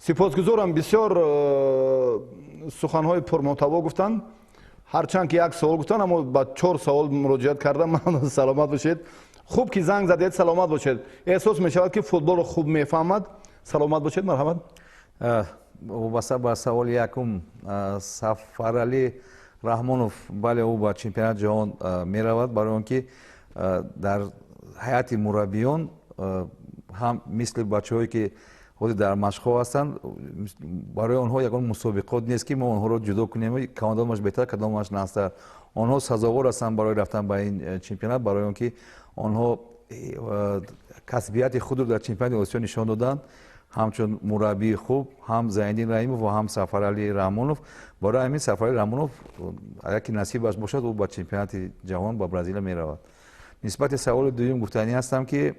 S1: сипосгузорам. бисёр суханҳои пурмуҳтаво гуфтанд. ҳарчанд ки як савол гуфтанд, аммо ба 4 савол муроҷиат кардам. саломат бошед. хуб ки занг задед. саломат бошед. эҳсос мешавад ки футболро хуб мефаҳмад. саломат бошед. марҳамат.
S2: вобаста ба саволи якум, Сафарали раҳмонов бале ӯ ба чемпионати ҷаҳон меравад, барои он ки дар ҳайати мураббиён ҳам мисли бачаҳое ки ҳозир дар машқҳо ҳастанд, барои онҳо ягон мусобиқот нест ки мо онҳоро ҷудо кунем кадомаш беҳтар, кадомаш настар. онҳо сазовор ҳастанд барои рафтан ба ин чемпионат, барои он ки онҳо касбияти худро дар чемпионати осиё нишон доданд, ҳамчун мураббии хуб, ҳам Зайниддин Раимов ва ҳам Сафаралӣ Раҳмонов. Барои ҳамин Сафаралӣ Раҳмонов агар ки насибаш бошад, ӯ ба чемпионати ҷаҳон ба Бразилия меравад. нисбати саволи дуюм гуфтанӣ ҳастам ки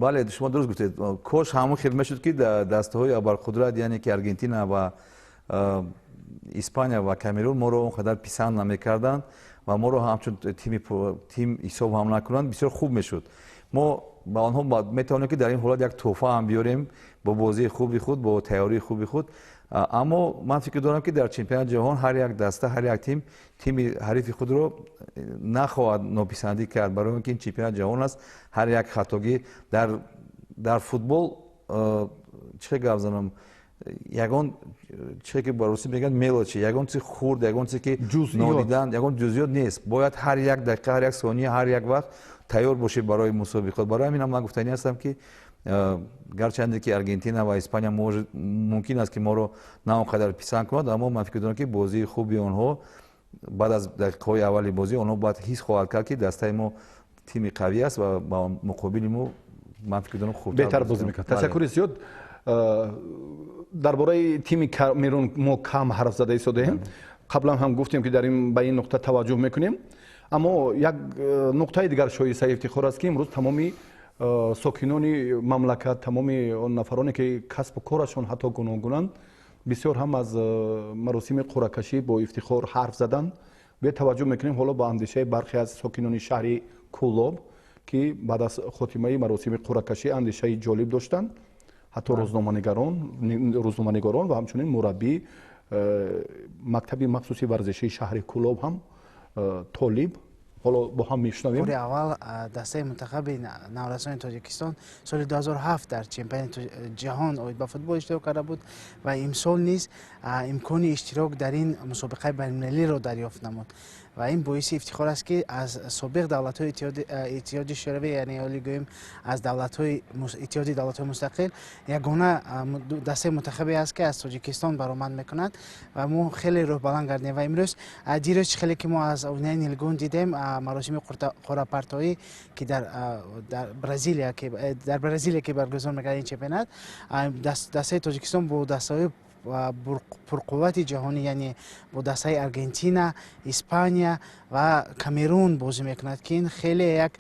S2: бале шумо дуруст гуфтед, кош ҳамон хел мешуд ки дастаҳои абарқудрат, яъне ки Аргентина ва Испания ва Камерун моро он қадар писанд намекарданд ва моро ҳамчун тим ҳисоб ҳам накунанд, бисёр хуб мешуд. мо ба онҳо метавонем ки дар ин ҳолат як тӯҳфа ҳам биёрем бо бозии хуби худ, бо тайёрии хуби худ. аммо ман фикр дорам ки дар чемпионати ҷаҳон ҳар як даста, ҳар як тими ҳарифи худро нахоҳад нописандӣ кард, барои он ки ин чемпионати ҷаҳон аст. ҳар як хатогӣ дар футбол чӣ гап занам, ягон чизе ки ба русӣ мегӯянд мелочи, ягон чизи хурд, ягон чизе ки нодидан, ягон ҷузъиёт нест. бояд ҳар як дақиқа, ҳар як сония, ҳар як вақт тайёр бошӣ барои мусобиқот. барои ҳамин ман гуфтанӣ ҳастам ки гарчанде ки Аргентина ва Испания мумкин аст ки моро на он қадар писанд кунад, аммо ман фикр дорам ки бозии хуби онҳо баъд аз дақиқаҳои аввали бозӣ онҳо бояд ҳис хоҳад кард ки дастаи мо тими қавӣ аст ва ба муқобили мо ман фикр дорам хубтар
S1: беҳтар бозӣ мекард. ташаккури зиёд. дар бораи тими Камерун мо кам ҳарф зада истодаем. қаблан ҳам гуфтем ки дар ба ин нуқта таваҷҷӯҳ мекунем. аммо як нуқтаи дигар шоисаи ифтихор аст ки имрӯз тамоми сокинони мамлакат, тамоми он нафароне ки касбу корашон ҳатто гуногунанд, бисёр ҳам аз маросими қуръакашӣ бо ифтихор ҳарф заданд. бетаваҷҷӯҳ мекунем ҳоло ба андешаи бархе аз сокинони шаҳри Кӯлоб ки баъд аз хотимаи маросими қуръакашӣ андешаи ҷолиб доштанд. ҳатто рӯзноманигорон ва ҳамчунин мураббии мактаби махсуси варзишии шаҳри Кӯлоб ҳам толиб. ҳоло бо ҳам мешунавем.
S15: бори аввал дастаи мунтахаби наврасони Тоҷикистон соли 2007 дар чемпионати ҷаҳон оид ба футбол иштирок карда буд ва имсол низ имкони иштирок дар ин мусобиқаи байнулмилалиро дарёфт намуд ва ин боиси ифтихор аст ки аз собиқ давлатҳои иттиҳоди шӯравӣ, яъне оли гӯем аз иттиҳоди давлатҳои мустақил, ягона дастаи мунтахабе аст ки аз Тоҷикистон баромад мекунад ва мо хеле рӯҳбаланд гардем. ва имрӯз дирӯз хеле ки мо аз Униyaи Нилгун дидем маросими қуръапартоӣ ки дар Бразилия ки баргузор мекард ин чемпионат, дастаи Тоҷикистон бо дастаҳои пурқуввати ҷаҳонӣ, яъне бо дастаи Аргентина, Испания ва Камерун бозӣ мекунад ки ин хеле як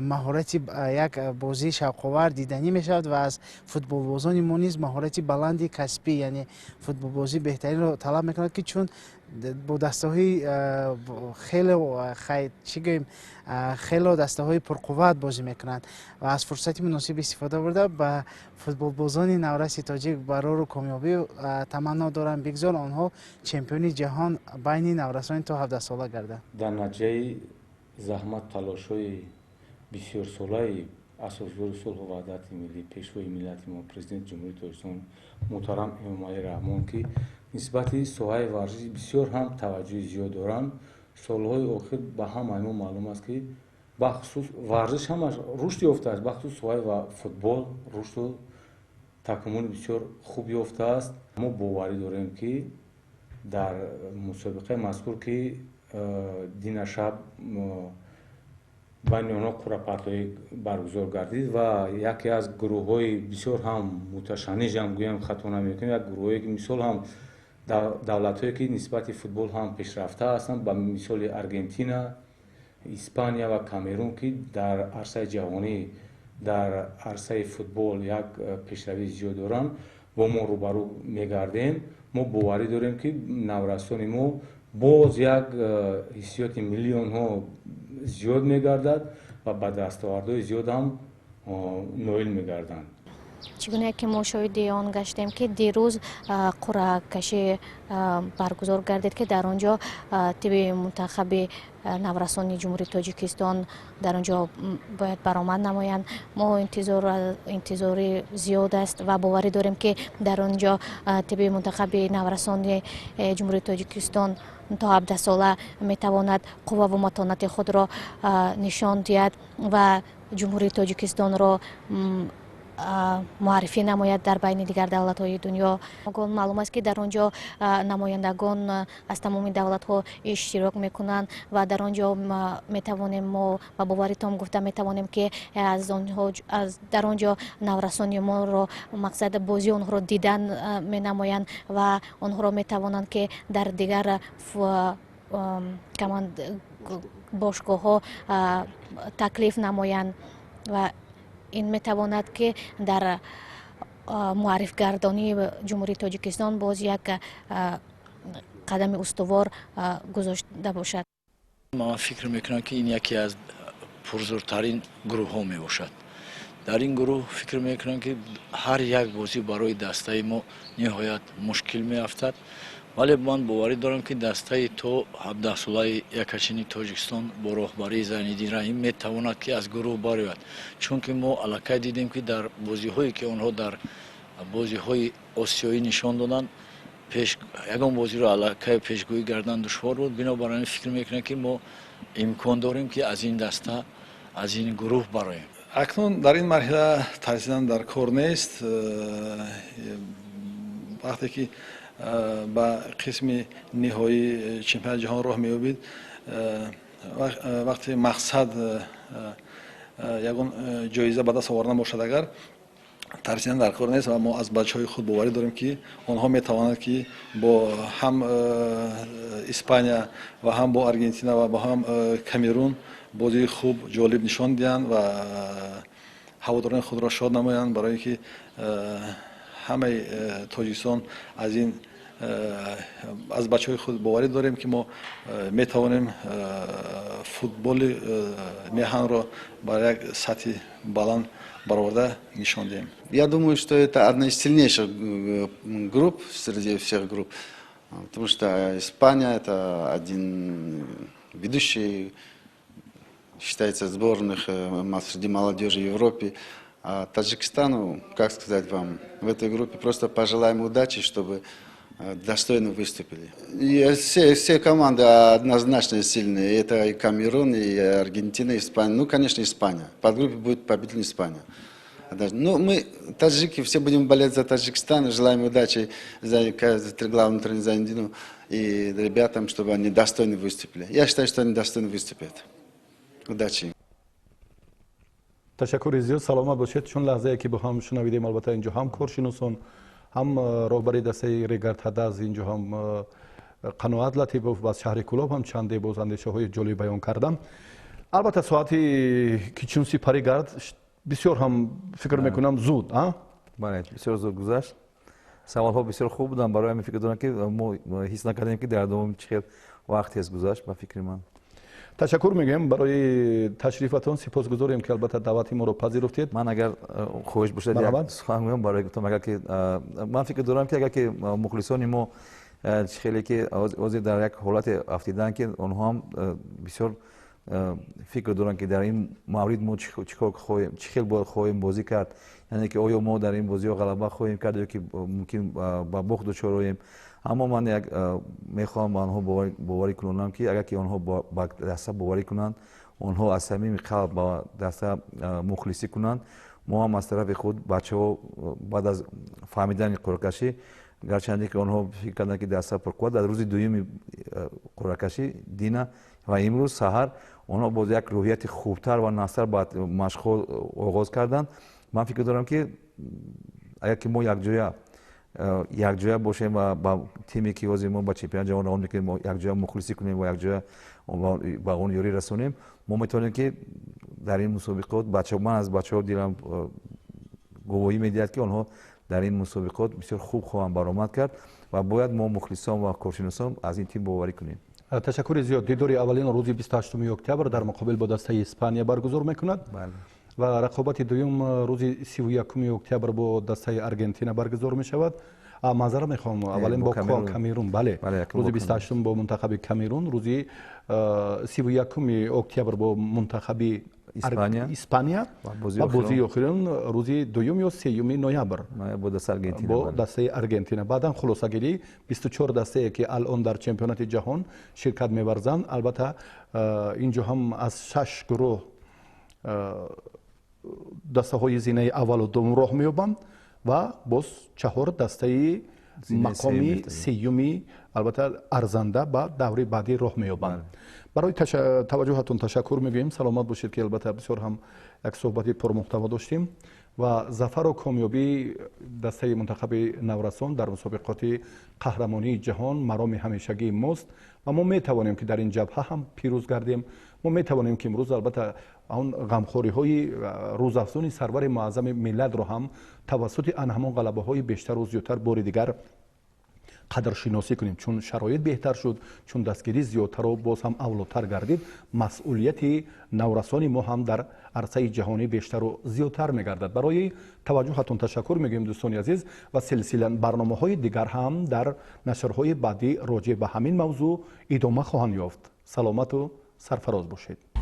S15: маҳорати як бозии шавқовар диданӣ мешавад ва аз футболбозони мо низ маҳорати баланди касбӣ, яъне футболбозии беҳтаринро талаб мекунад ки чун бо дастаҳои хело дастаҳои пурқувват бозӣ мекунанд ва аз фурсати муносиб истифода бурда ба футболбозони навраси тоҷик барору комёбию таманно дорам бигзор онҳо чемпиони ҷаҳон байни наврасони то 17 сола гарданд.
S16: дар натиҷаи заҳмат талошҳои бисёрсолаи асосгори сулҳу ваҳдати миллӣ, пешвои миллати мо, президенти ҷумҳурии Тоҷикистон муҳтарам Эмомалӣ Раҳмон ки нисбати соҳаи варзиш бисёр ҳам таваҷҷӯҳи зиёд доранд. солҳои охир ба ҳамаи мо маълум аст ки бахусус варзиш ҳамаш рушд ёфтааст, бахусус соҳаи футбол рушду такаммули бисёр хуб ёфтааст. мо боварӣ дорем ки дар мусобиқаи мазкур ки динашаб байни онҳо қуръапартоӣ баргузор гардид ва яке аз гурӯҳҳои бисёр ҳам муташаннижам гӯям хато намекунем, як гурӯҳое ки мисол ҳам давлатҳое ки нисбати футбол ҳам пешрафта ҳастанд, ба мисоли Аргентина, Испания ва Камерун ки дар арсаи ҷаҳонӣ дар арсаи футбол як пешравии зиёд доранд, бо мо рӯбарӯ мегардем. мо боварӣ дорем ки наврасони мо боз як ҳиссиёти миллии онҳо зиёд мегардад ва ба дастовардҳои зиёд ҳам ноил мегарданд.
S9: чигуне ки мо шоҳиди он гаштем ки дирӯз қуръакашӣ баргузор гардид ки дар он ҷо тиби мунтахаби наврасони ҷумҳурии тоҷикистон дар он ҷо бояд баромад намоянд. мо интизори зиёд аст ва боварӣ дорем ки дар он ҷо тиби мунтахаби наврасони ҷумҳурии тоҷикистон то 17 сола метавонад қувваву матонати худро нишон диҳад ва ҷумҳурии тоҷикистонро муаррифӣ намояд дар байни дигар давлатҳои дунё. Маълум аст ки дар он ҷо намояндагон аз тамоми давлатҳо иштирок мекунанд ва дар он ҷо метавонем мо ба боваритон гуфта метавонем ки дар он ҷо наврасони моро мақсад бозии онҳоро дидан менамоянд ва онҳоро метавонанд ки дар дигар бошгоҳҳо таклиф намоянд ва ин метавонад ки дар муаррифгардонии ҷумҳурии тоҷикистон боз як қадами устувор гузошта бошад.
S17: ман фикр мекунам ки ин яке аз пурзуртарин гурӯҳҳо мебошад. дар ин гурӯҳ фикр мекунам ки ҳар як бозӣ барои дастаи мо ниҳоят мушкил меафтад, вале ман боварӣ дорам ки дастаи то 17 солаи якачини тоҷикистон бо роҳбарии Зайниддин Раҳим метавонад ки аз гурӯҳ барояд, чунки мо аллакай дидем ки дар бозиҳое ки онҳо дар бозиҳои осиёӣ нишон доданд, ягон бозиро аллакай пешгӯӣ кардан душвор буд. Бинобар ин фикр мекунам ки мо имкон дорем ки аз ин даста, аз ин гурӯҳ бароем.
S18: акнун дар ин марҳила тарсидан дар кор нест. вақте ки ба қисми ниҳоии чемпионати ҷаҳон роҳ меёбид, вақте мақсад ягон ҷоиза ба даст овардан бошад, агар тарсидан дар кор нест ва мо аз бачаҳои худ боварӣ дорем ки онҳо метавонанд ки бо ҳам Испания ва ҳам бо Аргентина ва бо ҳам Камерун бозии хуб ҷолиб нишон диҳанд ва ҳаводорони худро шод намоянд, барое ки ҳамаи Тоҷикистон аз бачаҳои худ боварӣ дорем ки мо метавонем футболи меҳанро бар як сатҳи баланд бароварда нишон диҳем.
S19: Я думаю, что это одна из сильнейших групп среди всех групп, потому что Испания — это один ведущий, считается, сборных среди молодежи в Европе. А Таджикистану, как сказать вам, в этой группе просто пожелаем удачи, чтобы достойно выступили. И все команды однозначно сильные. Это и Камерун, и Аргентина, и Испания. Ну, конечно, Испания. Под группой будет победитель Испания. Ну, мы, таджики, все будем болеть за Таджикистан. Желаем удачи за главному тренеру Зайниддину и ребятам, чтобы они достойно выступили. Я считаю, что они достойно выступят. Удачи.
S1: ташаккури зиёд. саломат бошед. чун лаҳзае ки бо ҳам шунавидем, албатта инҷо ҳам коршиносон, ҳам роҳбари дастаи регартада аз инҷо ҳам қаноат Латипов ва аз шаҳри Кӯлоб ҳам чанде боз андешаҳои ҷолиб баён кардам. албатта соати кичунси паригард бисёр ҳам фикр мекунам зуд
S2: бале, бисёр зуд гузашт. саволҳо бисёр хуб буданд. барои ҳамин фикр дорам ки мо ҳис накардем ки дар давоми чӣ хел вақте аст гузашт. ба фикри ман
S1: ташаккур мегӯем барои ташрифатон. сипосгузорем ки албатта даъвати моро пазируфтед.
S2: ман агар хоҳиш бошад як сухан гӯям барои гуфтам, агар ки ман фикр дорам ки агар ки мухлисони мо чӣ хеле ки ҳозир дар як ҳолате афтидан ки онҳо ҳам бисёр фикр доранд ки дар ин маврид мо чӣ хел хоҳем бозӣ кард, яъне ки оё мо дар ин бозиҳо ғалаба хоҳем кард ё ки мумкин ба бохт дучор оем. аммо ман як мехоҳам ба онҳо боварӣ кунонам ки агар ки онҳо ба даста боварӣ кунанд, онҳо аз самими қалб ба даста мухлисӣ кунанд, мо ҳам аз тарафи худ бачаҳо баъд аз фаҳмидани қуръакашӣ, гарчанде ки онҳо фикр карданд ки даста пурқувват, дар рӯзи дуюми қуръакашӣ дина ва имрӯз саҳар онҳо боз як рӯҳияти хубтар ва настар ба машқҳо оғоз карданд. ман фикр дорам ки агар ки мо якҷоя бошем ва ба тиме ки ҳозир мо ба чемпионати ҷаҳон равон мекунем, якҷоя мухлисӣ кунем ва якҷоя ба он ёрӣ расонем, мо метавонем ки дар ин мусобиқот ман аз бачаҳо дилам гувоҳӣ медиҳад ки онҳо дар ин мусобиқот бисёр хуб хоҳанд баромад кард ва бояд мо мухлисон ва коршиносон аз ин тим боварӣ кунем.
S1: ташаккури зиёд. дидори аввалин рӯзи 28 октябр дар муқобил бо дастаи Испания баргузор мекунад. و رقابت دوم روز 31 اکتبر با دسته ارژانتین برگزار می شود. معذرت میخوام، اولین با کامیرون، بله، روز 28 با منتخب کامیرون، روز 31 اکتبر با منتخب اسپانیا و بازی آخرین روز 2 یا 3 نوامبر با دسته ارژانتین. بعدا خلاصه‌گیری 24 دسته که الان در چمپیونات جهان شرکت می‌ورزند. البته اینجا هم از 6 گروه دسته های زینه اول و دوم راه می‌یابند و باز 4 دسته مقامی سیومی البته ارزنده به دوره بعدی راه می‌یابند. برای توجهتون تشکر میگوییم. سلامت باشید که البته بسیار هم یک صحبت پرمحتوا داشتیم و ظفر و کامیابی دسته منتخب نورسان در مسابقات قهرمانی جهان مرام همیشگی ماست و ما میتوانیم که در این جبهه هم پیروز گردیم. ما میتوانیم که امروز البته اون غمخوری های روزافزون سرور معظم ملت رو هم توسط آن همان غلبه های بیشتر و زیادتر بار دیگر قدرشناسی کنیم، چون شرایط بهتر شد، چون دستگیری زیادتر و باز هم اولادتر گردید، مسئولیت نورسان ما هم در عرصه جهانی بیشتر و زیادتر میگردد. برای توجهتون تشکر میگیم دوستان عزیز و سلسله برنامه‌های دیگر هم در نشرهای بعدی راجع به همین موضوع ادامه خواهند یافت. سلامت و سرفراز باشید.